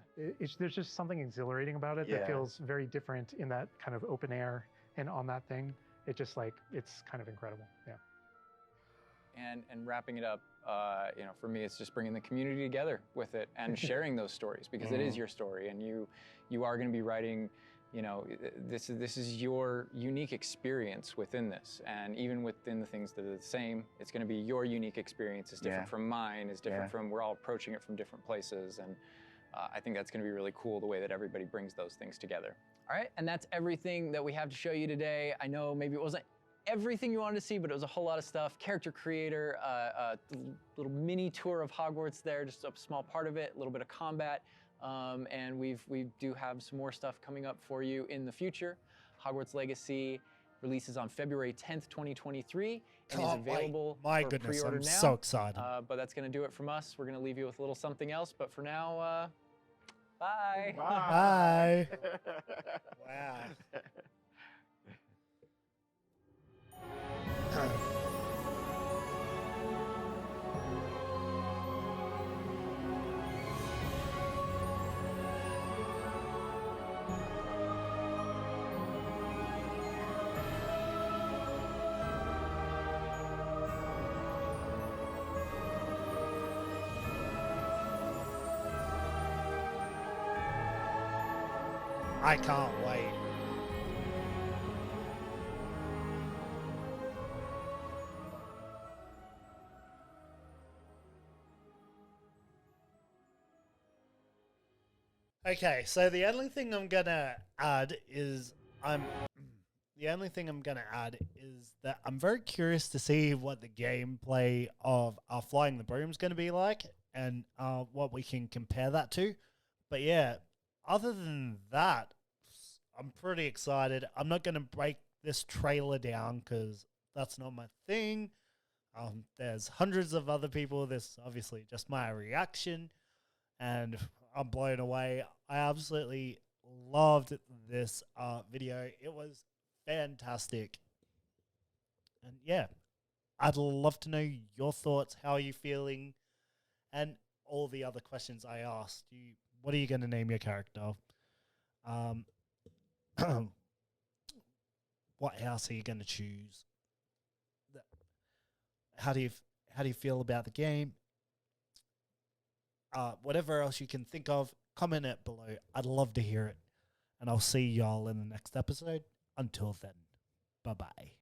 S4: There's just something exhilarating about it that feels very different in that kind of open air and on that thing. It just it's kind of incredible, yeah.
S2: And wrapping it up, for me, it's just bringing the community together with it and sharing those stories, because it is your story, and you are going to be writing. This is your unique experience within this, and even within the things that are the same, it's going to be your unique experience. It's different from mine. It's different from. We're all approaching it from different places, and I think that's going to be really cool the way that everybody brings those things together. All right, and that's everything that we have to show you today. I know maybe it wasn't everything you wanted to see, but it was a whole lot of stuff. Character creator, a little mini tour of Hogwarts there, just a small part of it, a little bit of combat. And we do have some more stuff coming up for you in the future. Hogwarts Legacy releases on February 10th, 2023, and is available
S1: My
S2: for
S1: goodness,
S2: pre-order
S1: I'm
S2: now.
S1: so excited.
S2: But that's going to do it from us. We're going to leave you with a little something else. But for now, bye.
S1: Bye. Wow. I can't wait. Okay, so the only thing I'm gonna add is that I'm very curious to see what the gameplay of flying the broom is going to be like, and what we can compare that to. But yeah, other than that, I'm pretty excited. I'm not going to break this trailer down because that's not my thing. There's hundreds of other people. This is obviously just my reaction, and I'm blown away. I absolutely loved this video. It was fantastic. And yeah, I'd love to know your thoughts. How are you feeling? And all the other questions I asked you. What are you going to name your character? What house are you going to choose? How do you feel about the game? Whatever else you can think of, comment it below. I'd love to hear it. And I'll see y'all in the next episode. Until then, bye-bye.